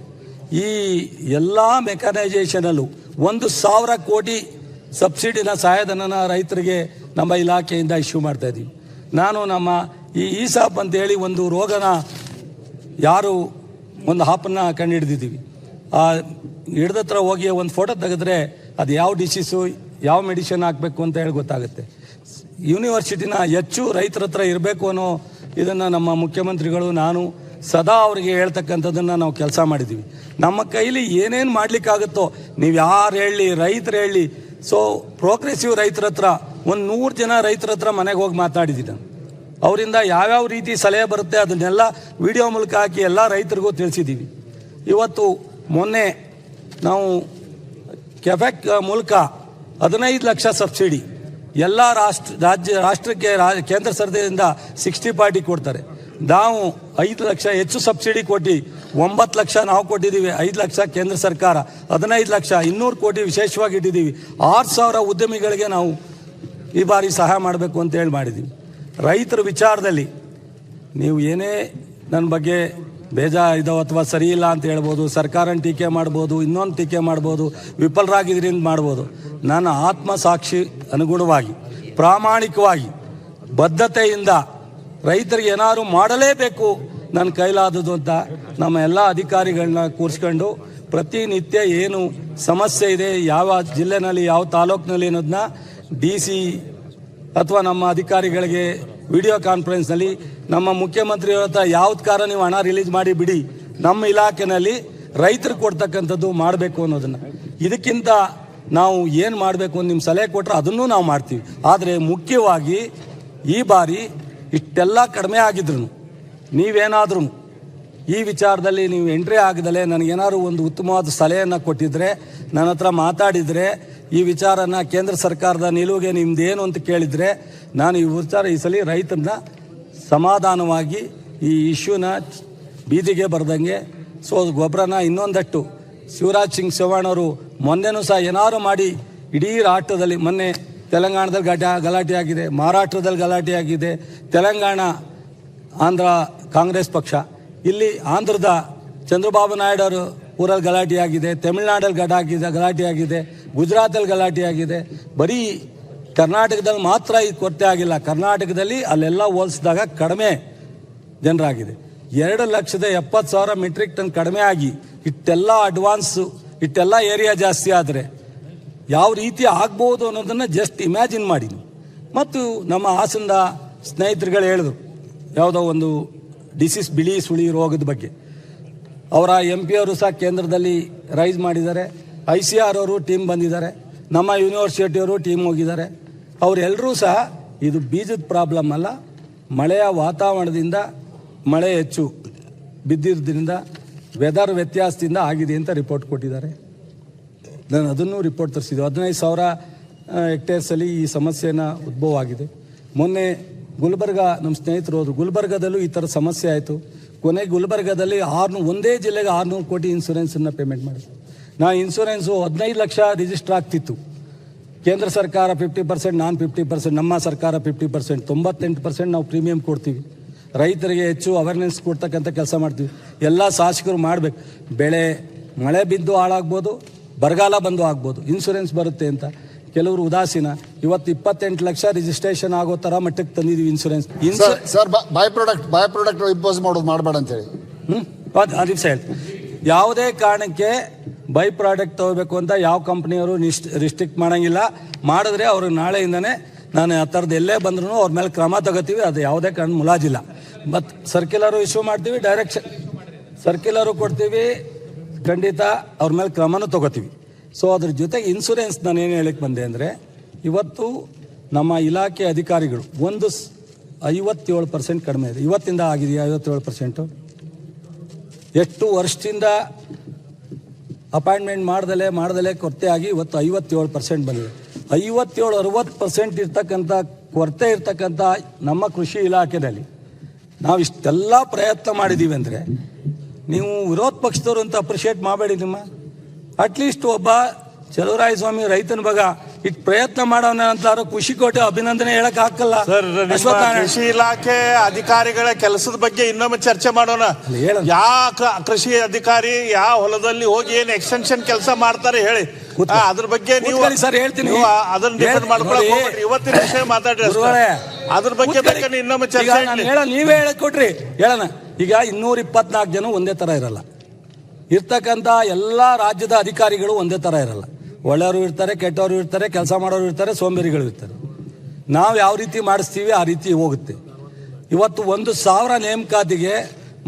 ಈ ಎಲ್ಲ ಮೆಕ್ಯಾನೈಸೇಷನಲ್ಲೂ 1,000 ಕೋಟಿ ಸಬ್ಸಿಡಿನ ಸಹಾಯಧನನ ರೈತರಿಗೆ ನಮ್ಮ ಇಲಾಖೆಯಿಂದ ಇಶ್ಯೂ ಮಾಡ್ತಾ ಇದ್ದೀವಿ. ನಾನು ನಮ್ಮ ಈ ESOP ಅಂತೇಳಿ ಒಂದು ರೋಗನ ಯಾರು ಒಂದು ಹಾಪನ್ನು ಕಂಡು ಹಿಡಿದಿದ್ದೀವಿ. ಹಿಡ್ದತ್ರ ಹೋಗಿ ಒಂದು ಫೋಟೋ ತೆಗೆದ್ರೆ ಅದು ಯಾವ ಡಿಸೀಸು ಯಾವ ಮೆಡಿಸಿನ್ ಹಾಕಬೇಕು ಅಂತ ಹೇಳಿ ಗೊತ್ತಾಗುತ್ತೆ. ಯೂನಿವರ್ಸಿಟಿನ ಹೆಚ್ಚು ರೈತರ ಹತ್ರ ಇರಬೇಕು ಅನ್ನೋ ಇದನ್ನು ನಮ್ಮ ಮುಖ್ಯಮಂತ್ರಿಗಳು ನಾನು ಸದಾ ಅವರಿಗೆ ಹೇಳ್ತಕ್ಕಂಥದ್ದನ್ನು ನಾವು ಕೆಲಸ ಮಾಡಿದ್ದೀವಿ. ನಮ್ಮ ಕೈಲಿ ಏನೇನು ಮಾಡಲಿಕ್ಕಾಗುತ್ತೋ ನೀವು ಯಾರು ಹೇಳಿ, ರೈತರು ಹೇಳಿ. ಸೊ ಪ್ರೋಗ್ರೆಸಿವ್ ರೈತರ ಹತ್ರ 100 ಜನ ರೈತರ ಹತ್ರ ಮನೆಗೆ ಹೋಗಿ ಮಾತಾಡಿದ್ದೀನಿ ನಾನು. ಅವರಿಂದ ಯಾವ್ಯಾವ ರೀತಿ ಸಲಹೆ ಬರುತ್ತೆ ಅದನ್ನೆಲ್ಲ ವಿಡಿಯೋ ಮೂಲಕ ಹಾಕಿ ಎಲ್ಲ ರೈತರಿಗೂ ತಿಳಿಸಿದ್ದೀವಿ. ಇವತ್ತು ಮೊನ್ನೆ ನಾವು ಕೆಫೆಕ್ ಮೂಲಕ 15 ಲಕ್ಷ ಸಬ್ಸಿಡಿ ಎಲ್ಲ ರಾಷ್ಟ್ರಕ್ಕೆ ಕೇಂದ್ರ ಸರ್ಕಾರದಿಂದ 60% ಕೊಡ್ತಾರೆ. ನಾವು 5 ಲಕ್ಷ ಹೆಚ್ಚು ಸಬ್ಸಿಡಿ ಕೊಟ್ಟು 9 ಲಕ್ಷ ನಾವು ಕೊಟ್ಟಿದ್ದೀವಿ. 5 ಲಕ್ಷ ಕೇಂದ್ರ ಸರ್ಕಾರ, 15 ಲಕ್ಷ 200 ಕೋಟಿ ವಿಶೇಷವಾಗಿ ಇಟ್ಟಿದ್ದೀವಿ. 6,000 ಉದ್ಯಮಿಗಳಿಗೆ ನಾವು ಈ ಬಾರಿ ಸಹಾಯ ಮಾಡಬೇಕು ಅಂತೇಳಿ ಮಾಡಿದ್ದೀವಿ. ರೈತರ ವಿಚಾರದಲ್ಲಿ ನೀವು ಏನೇ ನನ್ನ ಬಗ್ಗೆ ಬೇಜಾರಿದೋ ಅಥವಾ ಸರಿ ಇಲ್ಲ ಅಂತ ಹೇಳ್ಬೋದು, ಸರ್ಕಾರನ ಟೀಕೆ ಮಾಡ್ಬೋದು, ಇನ್ನೊಂದು ಟೀಕೆ ಮಾಡ್ಬೋದು, ವಿಫಲರಾಗಿದ್ದರಿಂದ ಮಾಡ್ಬೋದು. ನನ್ನ ಆತ್ಮಸಾಕ್ಷಿ ಅನುಗುಣವಾಗಿ ಪ್ರಾಮಾಣಿಕವಾಗಿ ಬದ್ಧತೆಯಿಂದ ರೈತರಿಗೆ ಏನಾದ್ರು ಮಾಡಲೇಬೇಕು ನನ್ನ ಕೈಲಾದದ್ದು ಅಂತ ನಮ್ಮ ಎಲ್ಲ ಅಧಿಕಾರಿಗಳನ್ನ ಕೂರಿಸ್ಕೊಂಡು ಪ್ರತಿನಿತ್ಯ ಏನು ಸಮಸ್ಯೆ ಇದೆ, ಯಾವ ಜಿಲ್ಲೆನಲ್ಲಿ ಯಾವ ತಾಲೂಕಿನಲ್ಲಿ ಅನ್ನೋದನ್ನ DC ಅಥವಾ ನಮ್ಮ ಅಧಿಕಾರಿಗಳಿಗೆ ವಿಡಿಯೋ ಕಾನ್ಫರೆನ್ಸ್ನಲ್ಲಿ ನಮ್ಮ ಮುಖ್ಯಮಂತ್ರಿಯವರ ಹತ್ರ ಯಾವ್ದು ಕಾರ ನೀವು ಹಣ ರಿಲೀಸ್ ಮಾಡಿ ಬಿಡಿ, ನಮ್ಮ ಇಲಾಖೆಯಲ್ಲಿ ರೈತರಿಗೆ ಕೊಡ್ತಕ್ಕಂಥದ್ದು ಮಾಡಬೇಕು ಅನ್ನೋದನ್ನು. ಇದಕ್ಕಿಂತ ನಾವು ಏನು ಮಾಡಬೇಕು ಅಂತ ನಿಮ್ಮ ಸಲಹೆ ಕೊಟ್ಟರೆ ಅದನ್ನು ನಾವು ಮಾಡ್ತೀವಿ. ಆದರೆ ಮುಖ್ಯವಾಗಿ ಈ ಬಾರಿ ಇಷ್ಟೆಲ್ಲ ಕಡಿಮೆ ಆಗಿದ್ರು ನೀವೇನಾದರೂ ಈ ವಿಚಾರದಲ್ಲಿ ನೀವು ಎಂಟ್ರಿ ಆಗದಲ್ಲೇ ನನಗೇನಾದ್ರು ಒಂದು ಉತ್ತಮವಾದ ಸಲಹೆಯನ್ನು ಕೊಟ್ಟಿದ್ದರೆ, ನನ್ನ ಹತ್ರ ಮಾತಾಡಿದರೆ, ಈ ವಿಚಾರನ ಕೇಂದ್ರ ಸರ್ಕಾರದ ನಿಲುವಿಗೆ ನಿಮ್ದೇನು ಅಂತ ಕೇಳಿದರೆ, ನಾನು ಈ ವಿಚಾರ ಈ ಸಲ ರೈತರನ್ನ ಸಮಾಧಾನವಾಗಿ ಈ ಇಶ್ಯೂನ ಬೀದಿಗೆ ಬರ್ದಂಗೆ ಸೊ ಗೊಬ್ಬರನ ಇನ್ನೊಂದಷ್ಟು ಶಿವರಾಜ್ ಸಿಂಗ್ ಚೌಹಾಣ್ ಅವರು ಮೊನ್ನೆನೂ ಸಹ ಏನಾದ್ರು ಮಾಡಿ ಇಡೀ ರಾಷ್ಟ್ರದಲ್ಲಿ, ಮೊನ್ನೆ ತೆಲಂಗಾಣದಲ್ಲಿ ಗಲಾಟೆ ಆಗಿದೆ, ಮಹಾರಾಷ್ಟ್ರದಲ್ಲಿ ಗಲಾಟೆ ಆಗಿದೆ, ತೆಲಂಗಾಣ ಆಂಧ್ರ ಕಾಂಗ್ರೆಸ್ ಪಕ್ಷ, ಇಲ್ಲಿ ಆಂಧ್ರದ ಚಂದ್ರಬಾಬು ನಾಯ್ಡು ಅವರು ಊರಲ್ಲಿ ಗಲಾಟೆ ಆಗಿದೆ, ತಮಿಳುನಾಡಲ್ಲಿ ಗಲಾಟೆ ಆಗಿದೆ, ಗುಜರಾತಲ್ಲಿ ಗಲಾಟೆ ಆಗಿದೆ. ಬರೀ ಕರ್ನಾಟಕದಲ್ಲಿ ಮಾತ್ರ ಈ ಕೊರತೆ ಆಗಿಲ್ಲ, ಕರ್ನಾಟಕದಲ್ಲಿ ಅಲ್ಲೆಲ್ಲ ಹೋಲಿಸಿದಾಗ ಕಡಿಮೆ ಜನರಾಗಿದೆ. 2,70,000 ಮೆಟ್ರಿಕ್ ಟನ್ ಕಡಿಮೆ ಆಗಿ ಇಷ್ಟೆಲ್ಲ ಅಡ್ವಾನ್ಸು, ಇಷ್ಟೆಲ್ಲ ಏರಿಯಾ ಜಾಸ್ತಿ ಆದರೆ ಯಾವ ರೀತಿ ಆಗ್ಬೋದು ಅನ್ನೋದನ್ನು ಜಸ್ಟ್ ಇಮ್ಯಾಜಿನ್ ಮಾಡಿ. ಮತ್ತು ನಮ್ಮ ಹಾಸನದ ಸ್ನೇಹಿತರುಗಳು ಹೇಳಿದ್ರು ಯಾವುದೋ ಒಂದು ಡಿಸೀಸ್, ಬಿಳಿ ಸುಳಿ ರೋಗದ ಬಗ್ಗೆ. ಅವರ MP ಅವರು ಸಹ ಕೇಂದ್ರದಲ್ಲಿ ರೈಸ್ ಮಾಡಿದ್ದಾರೆ, ICR ಅವರು ಟೀಮ್ ಬಂದಿದ್ದಾರೆ, ನಮ್ಮ ಯೂನಿವರ್ಸಿಟಿಯವರು ಟೀಮ್ ಹೋಗಿದ್ದಾರೆ. ಅವರೆಲ್ಲರೂ ಸಹ ಇದು ಬೀಜದ ಪ್ರಾಬ್ಲಮ್ ಅಲ್ಲ, ಮಳೆಯ ವಾತಾವರಣದಿಂದ ಮಳೆ ಹೆಚ್ಚು ಬಿದ್ದಿರೋದ್ರಿಂದ ವೆದರ್ ವ್ಯತ್ಯಾಸದಿಂದ ಆಗಿದೆ ಅಂತ ರಿಪೋರ್ಟ್ ಕೊಟ್ಟಿದ್ದಾರೆ. ನಾನು ಅದನ್ನು ರಿಪೋರ್ಟ್ ತರಿಸಿದ್ದೆ. 15,000 ಹೆಕ್ಟೇರ್ಸಲ್ಲಿ ಈ ಸಮಸ್ಯೆನ ಉದ್ಭವ ಆಗಿದೆ. ಮೊನ್ನೆ ಗುಲ್ಬರ್ಗ ನಮ್ಮ ಸ್ನೇಹಿತರು ಹೋದರು, ಗುಲ್ಬರ್ಗದಲ್ಲೂ ಈ ಥರ ಸಮಸ್ಯೆ ಆಯಿತು. ಕೊನೆಗೆ ಗುಲ್ಬರ್ಗದಲ್ಲಿ ಒಂದೇ ಜಿಲ್ಲೆಗೆ 600 ಕೋಟಿ ಇನ್ಸೂರೆನ್ಸನ್ನು ಪೇಮೆಂಟ್ ಮಾಡಿದ್ರು. ಇನ್ಸೂರೆನ್ಸು 15 ಲಕ್ಷ ರಿಜಿಸ್ಟರ್ ಆಗ್ತಿತ್ತು. ಕೇಂದ್ರ ಸರ್ಕಾರ 50%, ನಾನು 50%, ನಮ್ಮ ಸರ್ಕಾರ 50%, 98% ನಾವು ಪ್ರೀಮಿಯಂ ಕೊಡ್ತೀವಿ. ರೈತರಿಗೆ ಹೆಚ್ಚು ಅವೇರ್ನೆಸ್ ಕೊಡ್ತಕ್ಕಂಥ ಕೆಲಸ ಮಾಡ್ತೀವಿ. ಎಲ್ಲ ಶಾಸಕರು ಮಾಡಬೇಕು. ಬೆಳೆ ಮಳೆ ಬಿದ್ದು ಹಾಳಾಗ್ಬೋದು, ಬರಗಾಲ ಬಂದು ಆಗ್ಬೋದು, ಇನ್ಸೂರೆನ್ಸ್ ಬರುತ್ತೆ ಅಂತ ಕೆಲವರು ಉದಾಸೀನ. ಇವತ್ತು 28 ಲಕ್ಷ ರಿಜಿಸ್ಟ್ರೇಷನ್ ಆಗೋ ಥರ ಮಟ್ಟಕ್ಕೆ ತಂದಿದ್ದೀವಿ insurance. Sir by product impose ಮಾಡೋದು ಮಾಡಬೇಡ ಅಂತೇಳಿ ಆ ದಿವಸ ಹೇಳ್ತೀನಿ. ಯಾವುದೇ ಕಾರಣಕ್ಕೆ ಬೈ ಪ್ರಾಡಕ್ಟ್ ತಗೋಬೇಕು ಅಂತ ಯಾವ ಕಂಪ್ನಿಯವರು ರಿಸ್ಟ್ರಿಕ್ಟ್ ಮಾಡೋಂಗಿಲ್ಲ. ಮಾಡಿದ್ರೆ ಅವರು ನಾಳೆಯಿಂದನೇ ನಾನು ಆ ಥರದ್ದು ಎಲ್ಲೇ ಬಂದ್ರೂ ಅವ್ರ ಮೇಲೆ ಕ್ರಮ ತಗೋತೀವಿ. ಅದು ಯಾವುದೇ ಕಾರಣ ಮುಲಾಜಿಲ್ಲ. ಮತ್ತು ಸರ್ಕ್ಯುಲರು ಇಶ್ಯೂ ಮಾಡ್ತೀವಿ, ಡೈರೆಕ್ಷನ್ ಸರ್ಕ್ಯುಲರು ಕೊಡ್ತೀವಿ, ಖಂಡಿತ ಅವ್ರ ಮೇಲೆ ಕ್ರಮನೂ ತಗೋತೀವಿ. ಸೊ ಅದ್ರ ಜೊತೆಗೆ ಇನ್ಸೂರೆನ್ಸ್ ನಾನು ಏನು ಹೇಳಕ್ಕೆ ಬಂದೆ ಅಂದರೆ, ಇವತ್ತು ನಮ್ಮ ಇಲಾಖೆ ಅಧಿಕಾರಿಗಳು 57% ಕಡಿಮೆ ಇದೆ. ಇವತ್ತಿಂದ ಆಗಿದೆಯಾ 57%? ಎಷ್ಟು ವರ್ಷದಿಂದ ಅಪಾಯಿಂಟ್ಮೆಂಟ್ ಮಾಡ್ದಲೇ ಕೊರತೆ ಆಗಿ ಇವತ್ತು 57% ಬಂದಿದೆ. 57-60% ಇರ್ತಕ್ಕಂಥ ಕೊರತೆ ಇರ್ತಕ್ಕಂಥ ನಮ್ಮ ಕೃಷಿ ಇಲಾಖೆಯಲ್ಲಿ ನಾವು ಇಷ್ಟೆಲ್ಲ ಪ್ರಯತ್ನ ಮಾಡಿದ್ದೀವಿ ಅಂದರೆ ನೀವು ವಿರೋಧ ಪಕ್ಷದವರು ಅಂತ ಅಪ್ರಿಷಿಯೇಟ್ ಮಾಡಬೇಡಿ. ನಿಮ್ಮ ಅಟ್ಲೀಸ್ಟ್ ಒಬ್ಬ ಚಲುವರಾಯಸ್ವಾಮಿ ರೈತನ ಬಗ್ಗೆ ಇಷ್ಟು ಪ್ರಯತ್ನ ಮಾಡೋಣ ಅಂತಾರು ಖುಷಿ ಕೊಟ್ಟು ಅಭಿನಂದನೆ ಹೇಳಕ್ ಹಾಕಲ್ಲ. ಕೃಷಿ ಇಲಾಖೆ ಅಧಿಕಾರಿಗಳ ಕೆಲಸದ ಬಗ್ಗೆ ಇನ್ನೊಮ್ಮೆ ಚರ್ಚೆ ಮಾಡೋಣ. ಯಾವ ಕೃಷಿ ಅಧಿಕಾರಿ ಯಾವ ಹೊಲದಲ್ಲಿ ಹೋಗಿ ಏನ್ ಎಕ್ಸ್ಟೆನ್ಷನ್ ಕೆಲಸ ಮಾಡ್ತಾರೆ ಹೇಳಿ, ಅದ್ರ ಬಗ್ಗೆ ನೀವು ಸರ್ ಹೇಳ್ತೀನಿ. ಅದನ್ನ ಡಿಪೆಂಡ್ ಮಾಡ್ಕೊಳ್ಳಿ. ಇವತ್ತಿನ ವಿಷಯ ಮಾತಾಡ್ರಿ, ಅದ್ರ ಬಗ್ಗೆ ಇನ್ನೊಮ್ಮೆ ಚರ್ಚೆ. ನೀವೇ ಹೇಳಕ್ ಕೊಟ್ರಿ ಹೇಳೋಣ. ಈಗ 224 ಜನ ಒಂದೇ ತರ ಇರಲ್ಲ. ಇರ್ತಕ್ಕಂಥ ಎಲ್ಲ ರಾಜ್ಯದ ಅಧಿಕಾರಿಗಳು ಒಂದೇ ತರ ಇರಲ್ಲ. ಒಳ್ಳೆಯವರು ಇರ್ತಾರೆ, ಕೆಟ್ಟವರು ಇರ್ತಾರೆ, ಕೆಲಸ ಮಾಡೋರು ಇರ್ತಾರೆ, ಸೋಂಬೇರಿಗಳು ಇರ್ತಾರೆ. ನಾವು ಯಾವ ರೀತಿ ಮಾಡಿಸ್ತೀವಿ ಆ ರೀತಿ ಹೋಗುತ್ತೆ. ಇವತ್ತು 1,000 ನೇಮಕಾತಿಗೆ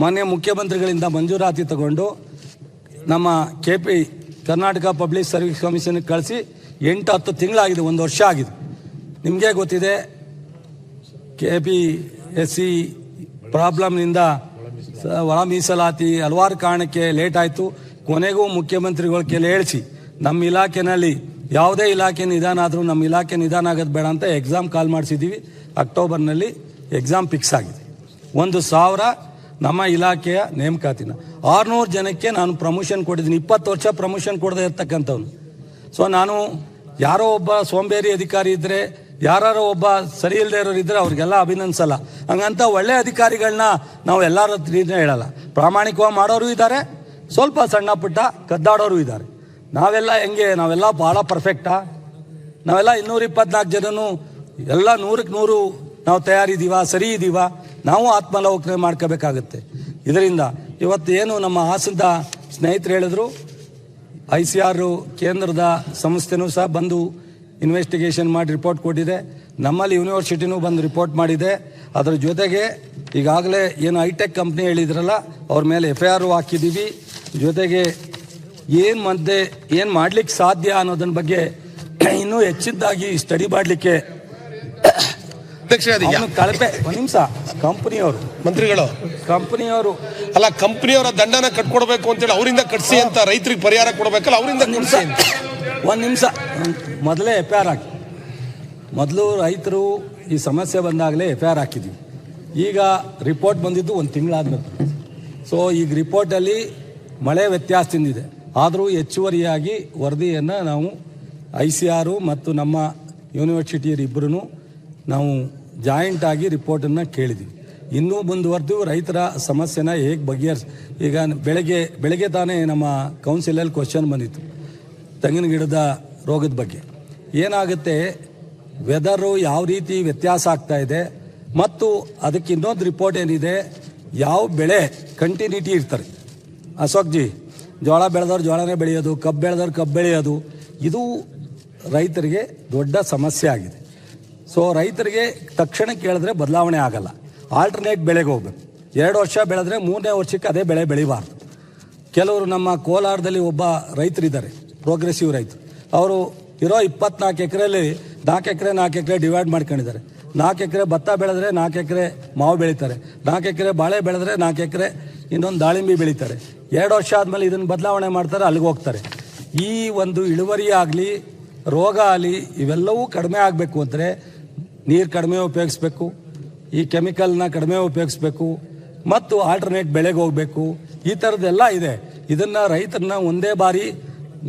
ಮಾನ್ಯ ಮುಖ್ಯಮಂತ್ರಿಗಳಿಂದ ಮಂಜೂರಾತಿ ತಗೊಂಡು ನಮ್ಮ KP ಕರ್ನಾಟಕ ಪಬ್ಲಿಕ್ ಸರ್ವಿಸ್ ಕಮಿಷನ್ಗೆ ಕಳಿಸಿ 8-10 ತಿಂಗಳಾಗಿದೆ, 1 ವರ್ಷ ಆಗಿದೆ. ನಿಮಗೆ ಗೊತ್ತಿದೆ KPSC ಪ್ರಾಬ್ಲಮ್ನಿಂದ ಒಳ ಮೀಸಲಾತಿ ಹಲವಾರು ಕಾರಣಕ್ಕೆ ಲೇಟ್ ಆಯಿತು. ಕೊನೆಗೂ ಮುಖ್ಯಮಂತ್ರಿಗಳ ಕೆಲ ಹೇಳಿಸಿ ನಮ್ಮ ಇಲಾಖೆನಲ್ಲಿ ಯಾವುದೇ ಇಲಾಖೆ ನಿಧಾನ ಆದರೂ ನಮ್ಮ ಇಲಾಖೆ ನಿಧಾನ ಆಗೋದು ಬೇಡ ಅಂತ ಎಕ್ಸಾಮ್ ಕಾಲ್ ಮಾಡಿಸಿದ್ದೀವಿ. ಅಕ್ಟೋಬರ್ನಲ್ಲಿ ಎಕ್ಸಾಮ್ ಫಿಕ್ಸ್ ಆಗಿದೆ. 1,000 ನಮ್ಮ ಇಲಾಖೆಯ ನೇಮಕಾತಿನ 600 ಜನಕ್ಕೆ ನಾನು ಪ್ರಮೋಷನ್ ಕೊಟ್ಟಿದ್ದೀನಿ. 20 ವರ್ಷ ಪ್ರಮೋಷನ್ ಕೊಡದೇ ಇರ್ತಕ್ಕಂಥವ್ನು. ಸೊ ನಾನು ಯಾರೋ ಒಬ್ಬ ಸೋಂಬೇರಿ ಅಧಿಕಾರಿ ಇದ್ದರೆ, ಯಾರೋ ಒಬ್ಬ ಸರಿ ಇಲ್ಲದೆ ಇರೋರು ಇದ್ದರೆ ಅವ್ರಿಗೆಲ್ಲ ಅಭಿನಂದಿಸಲ್ಲ. ಹಂಗಂತ ಒಳ್ಳೆ ಅಧಿಕಾರಿಗಳನ್ನ ನಾವು ಎಲ್ಲರ ಹತ್ರನೇ ಹೇಳಲ್ಲ. ಪ್ರಾಮಾಣಿಕವಾಗಿ ಮಾಡೋರು ಇದ್ದಾರೆ, ಸ್ವಲ್ಪ ಸಣ್ಣ ಪುಟ್ಟ ಕದ್ದಾಡೋರು ಇದ್ದಾರೆ. ನಾವೆಲ್ಲ ಹೆಂಗೆ, ನಾವೆಲ್ಲ ಭಾಳ ಪರ್ಫೆಕ್ಟಾ? ನಾವೆಲ್ಲ 224 ಜನನು ಎಲ್ಲ 100ಕ್ಕೆ 100 ನಾವು ತಯಾರಿದ್ದೀವ, ಸರಿ ಇದ್ದೀವ? ನಾವು ಆತ್ಮಾವಲೋಕನೆ ಮಾಡ್ಕೋಬೇಕಾಗತ್ತೆ. ಇದರಿಂದ ಇವತ್ತು ಏನು ನಮ್ಮ ಹಾಸನದ ಸ್ನೇಹಿತರು ಹೇಳಿದ್ರು, ICR ಕೇಂದ್ರದ ಸಂಸ್ಥೆನೂ ಸಹ ಬಂದು ಇನ್ವೆಸ್ಟಿಗೇಷನ್ ಮಾಡಿ ರಿಪೋರ್ಟ್ ಕೊಟ್ಟಿದೆ. ನಮ್ಮಲ್ಲಿ ಯೂನಿವರ್ಸಿಟಿನೂ ಬಂದು ರಿಪೋರ್ಟ್ ಮಾಡಿದೆ. ಅದರ ಜೊತೆಗೆ ಈಗಾಗಲೇ ಏನು ಹೈಟೆಕ್ ಕಂಪ್ನಿ ಹೇಳಿದ್ರಲ್ಲ, ಅವ್ರ ಮೇಲೆ FIR ಹಾಕಿದ್ದೀವಿ. ಜೊತೆಗೆ ಏನು ಮಾಡ್ಲಿಕ್ಕೆ ಸಾಧ್ಯ ಅನ್ನೋದನ್ನ ಬಗ್ಗೆ ಇನ್ನೂ ಹೆಚ್ಚಿದ್ದಾಗಿ ಸ್ಟಡಿ ಮಾಡಲಿಕ್ಕೆ ಕಳಪೆ ಒಂದು ನಿಮಿಷ ಕಂಪನಿಯವರು ಅಲ್ಲ, ಕಂಪನಿಯವರ ದಂಡನ ಕಟ್ಕೊಡ್ಬೇಕು ಅಂತೇಳಿ ಅವರಿಂದ ಕಟ್ಸಿ ಅಂತ ರೈತರಿಗೆ ಪರಿಹಾರ ಕೊಡಬೇಕಲ್ಲ, ಅವರಿಂದ ಒಂದು ನಿಮಿಷ ಮೊದಲೇ FIR ಹಾಕಿ. ಮೊದಲು ರೈತರು ಈ ಸಮಸ್ಯೆ ಬಂದಾಗಲೇ FIR ಹಾಕಿದ್ವಿ. ಈಗ ರಿಪೋರ್ಟ್ ಬಂದಿದ್ದು 1 ತಿಂಗಳಾದ್ಮೇಲೆ. ಸೊ ಈಗ ರಿಪೋರ್ಟಲ್ಲಿ ಮಳೆ ವ್ಯತ್ಯಾಸದಿಂದಿದೆ. ಆದರೂ ಹೆಚ್ಚುವರಿಯಾಗಿ ವರದಿಯನ್ನು ನಾವು ICR ಮತ್ತು ನಮ್ಮ ಯೂನಿವರ್ಸಿಟಿಯರಿಬ್ಬರೂ ನಾವು ಜಾಯಿಂಟ್ ಆಗಿ ರಿಪೋರ್ಟನ್ನು ಕೇಳಿದ್ದೀವಿ. ಇನ್ನೂ ಮುಂದುವರೆದು ರೈತರ ಸಮಸ್ಯೆನ ಹೇಗೆ ಬಗೆಹರಿಸಿ. ಈಗ ಬೆಳಗ್ಗೆ ತಾನೇ ನಮ್ಮ ಕೌನ್ಸಿಲಲ್ಲಿ ಕ್ವಶನ್ ಬಂದಿತ್ತು ತೆಂಗಿನ ಗಿಡದ ರೋಗದ ಬಗ್ಗೆ. ಏನಾಗುತ್ತೆ, ವೆದರು ಯಾವ ರೀತಿ ವ್ಯತ್ಯಾಸ ಆಗ್ತಾ ಇದೆ, ಮತ್ತು ಅದಕ್ಕೆ ಇನ್ನೊಂದು ರಿಪೋರ್ಟ್ ಏನಿದೆ, ಯಾವ ಬೆಳೆ ಕಂಟಿನ್ಯೂಟಿ ಇರ್ತಾರೆ. ಅಶೋಕ್ ಜಿ, ಜೋಳ ಬೆಳೆದವ್ರು ಜೋಳನೇ ಬೆಳೆಯೋದು, ಕಬ್ಬು ಬೆಳೆದವ್ರು ಕಬ್ಬು ಬೆಳೆಯೋದು, ಇದು ರೈತರಿಗೆ ದೊಡ್ಡ ಸಮಸ್ಯೆ ಆಗಿದೆ. ಸೊ ರೈತರಿಗೆ ತಕ್ಷಣ ಕೇಳಿದ್ರೆ ಬದಲಾವಣೆ ಆಗಲ್ಲ. ಆಲ್ಟರ್ನೇಟ್ ಬೆಳೆಗೆ ಹೋಗ್ಬೇಕು. 2 ವರ್ಷ ಬೆಳೆದ್ರೆ 3ನೇ ವರ್ಷಕ್ಕೆ ಅದೇ ಬೆಳೆ ಬೆಳಿಬಾರ್ದು. ಕೆಲವರು ನಮ್ಮ ಕೋಲಾರದಲ್ಲಿ ಒಬ್ಬ ರೈತರಿದ್ದಾರೆ, ಪ್ರೋಗ್ರೆಸಿವ್ ರೈತರು. ಅವರು ಇರೋ 24 ಎಕರೆಯಲ್ಲಿ 4 ಎಕರೆ ಡಿವೈಡ್ ಮಾಡ್ಕೊಂಡಿದ್ದಾರೆ. 4 ಎಕರೆ ಭತ್ತ ಬೆಳೆದ್ರೆ 4 ಎಕರೆ ಮಾವು ಬೆಳೀತಾರೆ, 4 ಎಕರೆ ಬಾಳೆ ಬೆಳೆದ್ರೆ 4 ಎಕರೆ ಇನ್ನೊಂದು ದಾಳಿಂಬೆ ಬೆಳೀತಾರೆ. 2 ವರ್ಷ ಆದಮೇಲೆ ಇದನ್ನು ಬದಲಾವಣೆ ಮಾಡ್ತಾರೆ, ಅಲ್ಲಿಗೆ ಹೋಗ್ತಾರೆ. ಈ ಒಂದು ಇಳುವರಿ ಆಗಲಿ, ರೋಗ ಆಗಲಿ, ಇವೆಲ್ಲವೂ ಕಡಿಮೆ ಆಗಬೇಕು ಅಂದರೆ ನೀರು ಕಡಿಮೆ ಉಪಯೋಗಿಸ್ಬೇಕು, ಈ ಕೆಮಿಕಲ್ನ ಕಡಿಮೆ ಉಪಯೋಗಿಸ್ಬೇಕು, ಮತ್ತು ಆಲ್ಟರ್ನೇಟ್ ಬೆಳೆಗೆ ಹೋಗಬೇಕು. ಈ ಥರದ್ದೆಲ್ಲ ಇದೆ. ಇದನ್ನು ರೈತರನ್ನ ಒಂದೇ ಬಾರಿ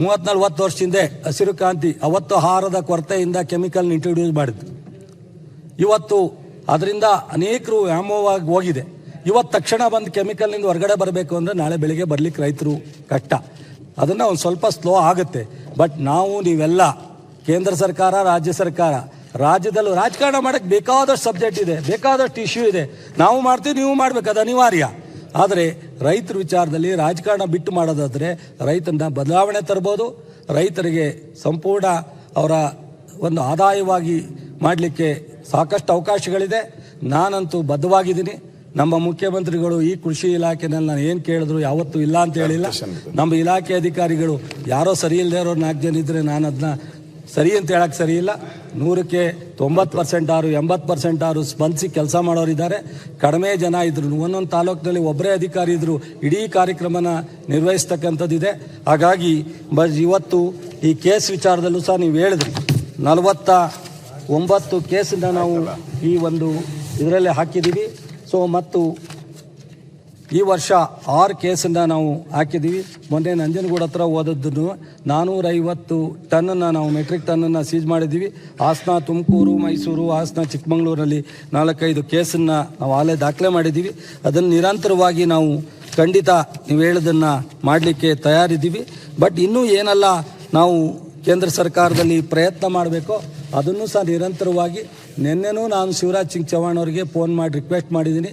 30-40 ವರ್ಷದಿಂದ ಹಸಿರು ಕ್ರಾಂತಿ, ಅವತ್ತು ಆಹಾರದ ಕೊರತೆಯಿಂದ ಕೆಮಿಕಲ್ನ ಇಂಟ್ರೊಡ್ಯೂಸ್ ಮಾಡಿದ್ದು. ಇವತ್ತು ಅದರಿಂದ ಅನೇಕರು ವ್ಯಾಮೋಹವಾಗಿ ಹೋಗಿದೆ. ಇವತ್ತು ತಕ್ಷಣ ಬಂದು ಕೆಮಿಕಲ್ನಿಂದ ಹೊರಗಡೆ ಬರಬೇಕು ಅಂದರೆ ನಾಳೆ ಬೆಳಿಗ್ಗೆ ಬರಲಿಕ್ಕೆ ರೈತರು ಕಷ್ಟ. ಅದನ್ನು ಒಂದು ಸ್ವಲ್ಪ ಸ್ಲೋ ಆಗುತ್ತೆ. ಬಟ್ ನೀವೆಲ್ಲ ಕೇಂದ್ರ ಸರ್ಕಾರ, ರಾಜ್ಯ ಸರ್ಕಾರ, ರಾಜ್ಯದಲ್ಲೂ ರಾಜಕಾರಣ ಮಾಡೋಕ್ಕೆ ಬೇಕಾದಷ್ಟು ಸಬ್ಜೆಕ್ಟ್ ಇದೆ, ಬೇಕಾದಷ್ಟು ಇಶ್ಯೂ ಇದೆ. ನಾವು ಮಾಡ್ತೀವಿ, ನೀವು ಮಾಡಬೇಕು, ಅದು ಅನಿವಾರ್ಯ. ಆದರೆ ರೈತರ ವಿಚಾರದಲ್ಲಿ ರಾಜಕಾರಣ ಬಿಟ್ಟು ಮಾಡೋದಾದರೆ ರೈತನ ಬದಲಾವಣೆ ತರ್ಬೋದು. ರೈತರಿಗೆ ಸಂಪೂರ್ಣ ಅವರ ಒಂದು ಆದಾಯವಾಗಿ ಮಾಡಲಿಕ್ಕೆ ಸಾಕಷ್ಟು ಅವಕಾಶಗಳಿದೆ. ನಾನಂತೂ ಬದ್ಧವಾಗಿದ್ದೀನಿ. ನಮ್ಮ ಮುಖ್ಯಮಂತ್ರಿಗಳು ಈ ಕೃಷಿ ಇಲಾಖೆನಲ್ಲಿ ನಾನು ಏನು ಕೇಳಿದ್ರು ಯಾವತ್ತೂ ಇಲ್ಲ ಅಂತ ಹೇಳಿಲ್ಲ. ನಮ್ಮ ಇಲಾಖೆ ಅಧಿಕಾರಿಗಳು ಯಾರೋ ಸರಿ ಇಲ್ಲದೆ ಇರೋರು 4 ಜನ ಇದ್ದರೆ ನಾನು ಅದನ್ನ ಸರಿ ಅಂತ ಹೇಳಕ್ಕೆ ಸರಿ ಇಲ್ಲ. 100ಕ್ಕೆ 90% 80% ಸ್ಪಂದಿಸಿ ಕೆಲಸ ಮಾಡೋರಿದ್ದಾರೆ. ಕಡಿಮೆ ಜನ ಇದ್ರು, ಒಂದೊಂದು ತಾಲೂಕಿನಲ್ಲಿ ಒಬ್ಬರೇ ಅಧಿಕಾರಿ ಇದ್ರು, ಇಡೀ ಕಾರ್ಯಕ್ರಮನ ನಿರ್ವಹಿಸ್ತಕ್ಕಂಥದ್ದಿದೆ. ಹಾಗಾಗಿ ಇವತ್ತು ಈ ಕೇಸ್ ವಿಚಾರದಲ್ಲೂ ಸಹ ನೀವು ಹೇಳಿದ್ರಿ, 49 ಕೇಸನ್ನ ನಾವು ಈ ಒಂದು ಇದರಲ್ಲೇ ಹಾಕಿದ್ದೀವಿ. ಸೊ ಮತ್ತು ಈ ವರ್ಷ 6 ಕೇಸನ್ನು ನಾವು ಹಾಕಿದ್ದೀವಿ. ಮೊನ್ನೆ ನಂಜನಗೂಡು ಹತ್ರ ಓದದ್ದನ್ನು 450 ಟನ್ನನ್ನು ನಾವು ಮೆಟ್ರಿಕ್ ಟನ್ನನ್ನು ಸೀಜ್ ಮಾಡಿದ್ದೀವಿ. ಹಾಸನ, ತುಮಕೂರು, ಮೈಸೂರು, ಹಾಸನ, ಚಿಕ್ಕಮಗಳೂರಲ್ಲಿ 4-5 ಕೇಸನ್ನು ನಾವು ಆಲೇ ದಾಖಲೆ ಮಾಡಿದ್ದೀವಿ. ಅದನ್ನು ನಿರಂತರವಾಗಿ ನಾವು ಖಂಡಿತ ನೀವು ಹೇಳೋದನ್ನು ಮಾಡಲಿಕ್ಕೆ ತಯಾರಿದ್ದೀವಿ. ಬಟ್ ಇನ್ನೂ ಏನೆಲ್ಲ ನಾವು ಕೇಂದ್ರ ಸರ್ಕಾರದಲ್ಲಿ ಪ್ರಯತ್ನ ಮಾಡಬೇಕೋ ಅದನ್ನು ಸಹ ನಿರಂತರವಾಗಿ ನಿನ್ನೆನೂ ನಾನು ಶಿವರಾಜ್ ಸಿಂಗ್ ಚೌಹಾಣ್ ಅವರಿಗೆ ಫೋನ್ ಮಾಡಿ ರಿಕ್ವೆಸ್ಟ್ ಮಾಡಿದ್ದೀನಿ,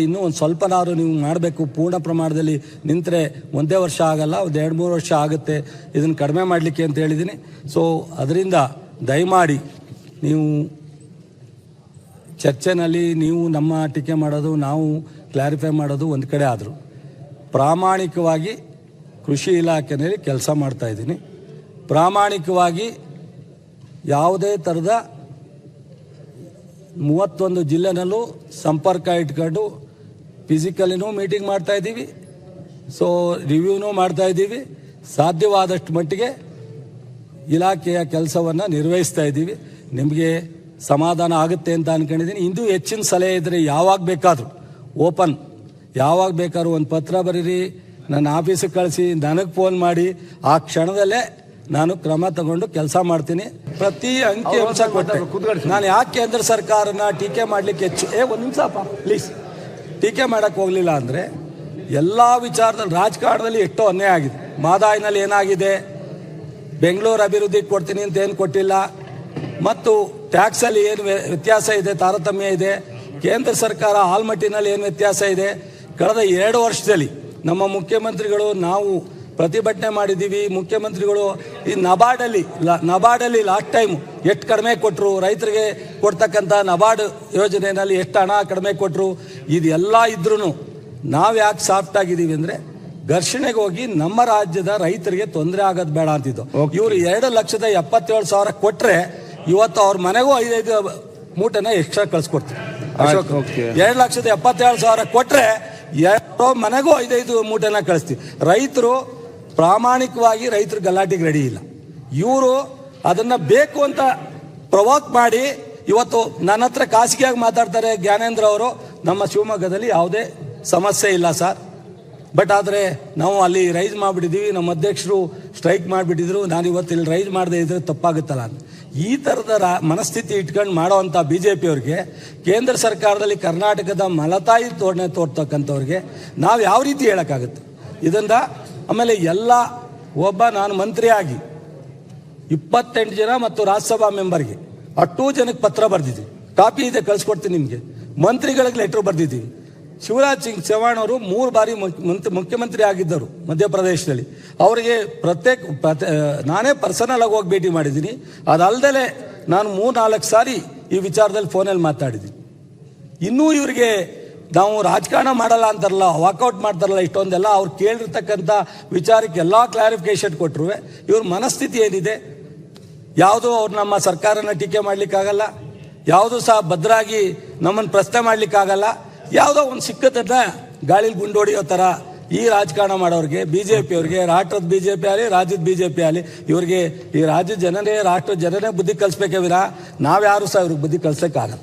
ಇನ್ನೂ ಒಂದು ಸ್ವಲ್ಪನಾದ್ರು ನೀವು ಮಾಡಬೇಕು, ಪೂರ್ಣ ಪ್ರಮಾಣದಲ್ಲಿ ನಿಂತರೆ ಒಂದೇ ವರ್ಷ ಆಗಲ್ಲ, ಒಂದು 2-3 ವರ್ಷ ಆಗುತ್ತೆ, ಇದನ್ನು ಕಡಿಮೆ ಮಾಡಲಿಕ್ಕೆ ಅಂತ ಹೇಳಿದ್ದೀನಿ. ಸೊ ಅದರಿಂದ ದಯಮಾಡಿ ನೀವು ಚರ್ಚೆನಲ್ಲಿ ನೀವು ನಮ್ಮ ಟೀಕೆ ಮಾಡೋದು, ನಾವು ಕ್ಲಾರಿಫೈ ಮಾಡೋದು ಒಂದು ಕಡೆ ಆದರೂ ಪ್ರಾಮಾಣಿಕವಾಗಿ ಕೃಷಿ ಇಲಾಖೆಯಲ್ಲಿ ಕೆಲಸ ಮಾಡ್ತಾಯಿದ್ದೀನಿ. ಪ್ರಾಮಾಣಿಕವಾಗಿ ಯಾವುದೇ ಥರದ 31 ಜಿಲ್ಲೆನಲ್ಲೂ ಸಂಪರ್ಕ ಇಟ್ಕೊಂಡು ಫಿಸಿಕಲಿನೂ ಮೀಟಿಂಗ್ ಮಾಡ್ತಾಯಿದ್ದೀವಿ, ಸೊ ರಿವ್ಯೂನೂ ಮಾಡ್ತಾಯಿದ್ದೀವಿ. ಸಾಧ್ಯವಾದಷ್ಟು ಮಟ್ಟಿಗೆ ಇಲಾಖೆಯ ಕೆಲಸವನ್ನು ನಿರ್ವಹಿಸ್ತಾ ಇದ್ದೀವಿ. ನಿಮಗೆ ಸಮಾಧಾನ ಆಗುತ್ತೆ ಅಂತ ಅಂದ್ಕೊಂಡಿದ್ದೀನಿ. ಇನ್ನೂ ಹೆಚ್ಚಿನ ಸಲಹೆ ಇದ್ದರೆ ಯಾವಾಗ ಬೇಕಾದರೂ ಓಪನ್, ಯಾವಾಗ ಬೇಕಾದ್ರೂ ಒಂದು ಪತ್ರ ಬರೀರಿ, ನನ್ನ ಆಫೀಸಿಗೆ ಕಳಿಸಿ, ನನಗೆ ಫೋನ್ ಮಾಡಿ, ಆ ಕ್ಷಣದಲ್ಲೇ ನಾನು ಕ್ರಮ ತಗೊಂಡು ಕೆಲಸ ಮಾಡ್ತೀನಿ. ಪ್ರತಿ ಅಂಕಿ ಅಂಶ ಕೊಟ್ಟೆ. ನಾನು ಯಾಕೆ ಕೇಂದ್ರ ಸರ್ಕಾರನ ಟೀಕೆ ಮಾಡಲಿಕ್ಕೆ ಒಂದು ನಿಮಿಷಪ್ಪ ಪ್ಲೀಸ್, ಟೀಕೆ ಮಾಡೋಕ್ಕೆ ಹೋಗಲಿಲ್ಲ ಅಂದರೆ ಎಲ್ಲ ವಿಚಾರದಲ್ಲಿ ರಾಜಕಾರಣದಲ್ಲಿ ಎಷ್ಟೋ ಅನ್ಯಾಯ ಆಗಿದೆ. ಮಾದಾಯಿನಲ್ಲಿ ಏನಾಗಿದೆ, ಬೆಂಗಳೂರು ಅಭಿವೃದ್ಧಿಗೆ ಕೊಡ್ತೀನಿ ಅಂತ ಏನು ಕೊಟ್ಟಿಲ್ಲ, ಮತ್ತು ಟ್ಯಾಕ್ಸಲ್ಲಿ ಏನು ವ್ಯತ್ಯಾಸ ಇದೆ, ತಾರತಮ್ಯ ಇದೆ, ಕೇಂದ್ರ ಸರ್ಕಾರ ಆಲ್ಮಟ್ಟಿನಲ್ಲಿ ಏನು ವ್ಯತ್ಯಾಸ ಇದೆ. ಕಳೆದ 2 ವರ್ಷದಲ್ಲಿ ನಮ್ಮ ಮುಖ್ಯಮಂತ್ರಿಗಳು, ನಾವು ಪ್ರತಿಭಟನೆ ಮಾಡಿದ್ದೀವಿ. ಮುಖ್ಯಮಂತ್ರಿಗಳು ಈ ನಬಾರ್ಡಲ್ಲಿ ಲಾಸ್ಟ್ ಟೈಮ್ ಎಷ್ಟು ಕಡಿಮೆ ಕೊಟ್ಟರು, ರೈತರಿಗೆ ಕೊಡ್ತಕ್ಕಂಥ ನಬಾರ್ಡ್ ಯೋಜನೆಯಲ್ಲಿ ಎಷ್ಟು ಹಣ ಕಡಿಮೆ ಕೊಟ್ಟರು. ಇದೆಲ್ಲ ಇದ್ರೂ ನಾವು ಯಾಕೆ ಸಾಫ್ಟ್ ಆಗಿದ್ದೀವಿ ಅಂದರೆ ಘರ್ಷಣೆಗೆ ಹೋಗಿ ನಮ್ಮ ರಾಜ್ಯದ ರೈತರಿಗೆ ತೊಂದರೆ ಆಗೋದು ಬೇಡ ಅಂತಿದ್ದು. ಇವರು 2,77,000 ಕೊಟ್ಟರೆ ಇವತ್ತು ಅವ್ರ ಮನೆಗೂ 5 ಮೂಟೆನ ಎಕ್ಸ್ಟ್ರಾ ಕಳಿಸ್ಕೊಡ್ತೀವಿ. 2,77,000 ಕೊಟ್ಟರೆ ಮನೆಗೂ 5 ಮೂಟೆನ ಕಳಿಸ್ತೀವಿ. ರೈತರು ಪ್ರಾಮಾಣಿಕವಾಗಿ ರೈತರು ಗಲಾಟೆಗೆ ರೆಡಿ ಇಲ್ಲ. ಇವರು ಅದನ್ನು ಬೇಕು ಅಂತ ಪ್ರವೋಕ್ ಮಾಡಿ ಇವತ್ತು ನನ್ನ ಹತ್ರ ಖಾಸಗಿಯಾಗಿ ಮಾತಾಡ್ತಾರೆ. ಜ್ಞಾನೇಂದ್ರ ಅವರು, ನಮ್ಮ ಶಿವಮೊಗ್ಗದಲ್ಲಿ ಯಾವುದೇ ಸಮಸ್ಯೆ ಇಲ್ಲ ಸರ್, ಬಟ್ ಆದರೆ ನಾವು ಅಲ್ಲಿ ರೈಸ್ ಮಾಡಿಬಿಟ್ಟಿದ್ದೀವಿ, ನಮ್ಮ ಅಧ್ಯಕ್ಷರು ಸ್ಟ್ರೈಕ್ ಮಾಡಿಬಿಟ್ಟಿದ್ರು, ನಾನು ಇವತ್ತು ಇಲ್ಲಿ ರೈಸ್ ಮಾಡದೇ ಇದ್ರೆ ತಪ್ಪಾಗುತ್ತಲ್ಲ ಅಂತ. ಈ ಥರದ ಮನಸ್ಥಿತಿ ಇಟ್ಕೊಂಡು ಮಾಡೋವಂಥ BJP ಅವ್ರಿಗೆ, ಕೇಂದ್ರ ಸರ್ಕಾರದಲ್ಲಿ ಕರ್ನಾಟಕದ ಮಲತಾಯಿ ತೋರ್ತಕ್ಕಂಥವ್ರಿಗೆ ನಾವು ಯಾವ ರೀತಿ ಹೇಳೋಕ್ಕಾಗುತ್ತೆ ಇದರಿಂದ? ಆಮೇಲೆ ನಾನು ಮಂತ್ರಿಯಾಗಿ 28 ಜನ ಮತ್ತು ರಾಜ್ಯಸಭಾ ಮೆಂಬರ್ಗೆ 8 ಜನಕ್ಕೆ ಪತ್ರ ಬರೆದಿದ್ದೀವಿ, ಕಾಪಿ ಇದೆ, ಕಳಿಸ್ಕೊಡ್ತೀನಿ ನಿಮಗೆ. ಮಂತ್ರಿಗಳಿಗೆ ಲೆಟ್ರ್ ಬರೆದಿದ್ದೀವಿ. ಶಿವರಾಜ್ ಸಿಂಗ್ ಚೌಹಾಣ್ ಅವರು 3 ಬಾರಿ ಮುಖ್ಯಮಂತ್ರಿ ಆಗಿದ್ದರು ಮಧ್ಯಪ್ರದೇಶದಲ್ಲಿ. ಅವರಿಗೆ ನಾನೇ ಪರ್ಸನಲ್ ಆಗಿ ಹೋಗಿ ಭೇಟಿ ಮಾಡಿದ್ದೀನಿ. ಅದಲ್ಲದೆ ನಾನು 3-4 ಸಾರಿ ಈ ವಿಚಾರದಲ್ಲಿ ಫೋನಲ್ಲಿ ಮಾತಾಡಿದ್ದೀನಿ. ಇನ್ನೂ ಇವರಿಗೆ ನಾವು ರಾಜಕಾರಣ ಮಾಡಲ್ಲ ಅಂತಾರಲ್ಲ, ವಾಕೌಟ್ ಮಾಡ್ತಾರಲ್ಲ, ಇಷ್ಟೊಂದೆಲ್ಲ ಅವ್ರು ಕೇಳಿರ್ತಕ್ಕಂಥ ವಿಚಾರಕ್ಕೆ ಎಲ್ಲ ಕ್ಲಾರಿಫಿಕೇಶನ್ ಕೊಟ್ಟರು. ಇವ್ರ ಮನಸ್ಥಿತಿ ಏನಿದೆ, ಯಾವುದೂ ಅವ್ರು ನಮ್ಮ ಸರ್ಕಾರನ ಟೀಕೆ ಮಾಡಲಿಕ್ಕಾಗಲ್ಲ, ಯಾವುದೂ ಸಹ ಭದ್ರಾಗಿ ನಮ್ಮನ್ನು ಪ್ರಶ್ನೆ ಮಾಡಲಿಕ್ಕಾಗಲ್ಲ. ಯಾವುದೋ ಒಂದು ಸಿಕ್ಕದನ್ನ ಗಾಳಿಲಿ ಗುಂಡೋಡಿಯೋ ಥರ ಈ ರಾಜಕಾರಣ ಮಾಡೋರಿಗೆ, BJP ಅವ್ರಿಗೆ, ರಾಷ್ಟ್ರದ BJP ಆಗಲಿ, ರಾಜ್ಯದ BJP ಆಗಲಿ, ಇವರಿಗೆ ಈ ರಾಜ್ಯದ ಜನರೇ, ರಾಷ್ಟ್ರದ ಜನರೇ ಬುದ್ಧಿ ಕಲಿಸ್ಬೇಕೇ ವಿನ ನಾವ್ಯಾರು ಸಹ ಇವ್ರಿಗೆ ಬುದ್ಧಿ ಕಲಿಸೋಕ್ಕಾಗಲ್ಲ.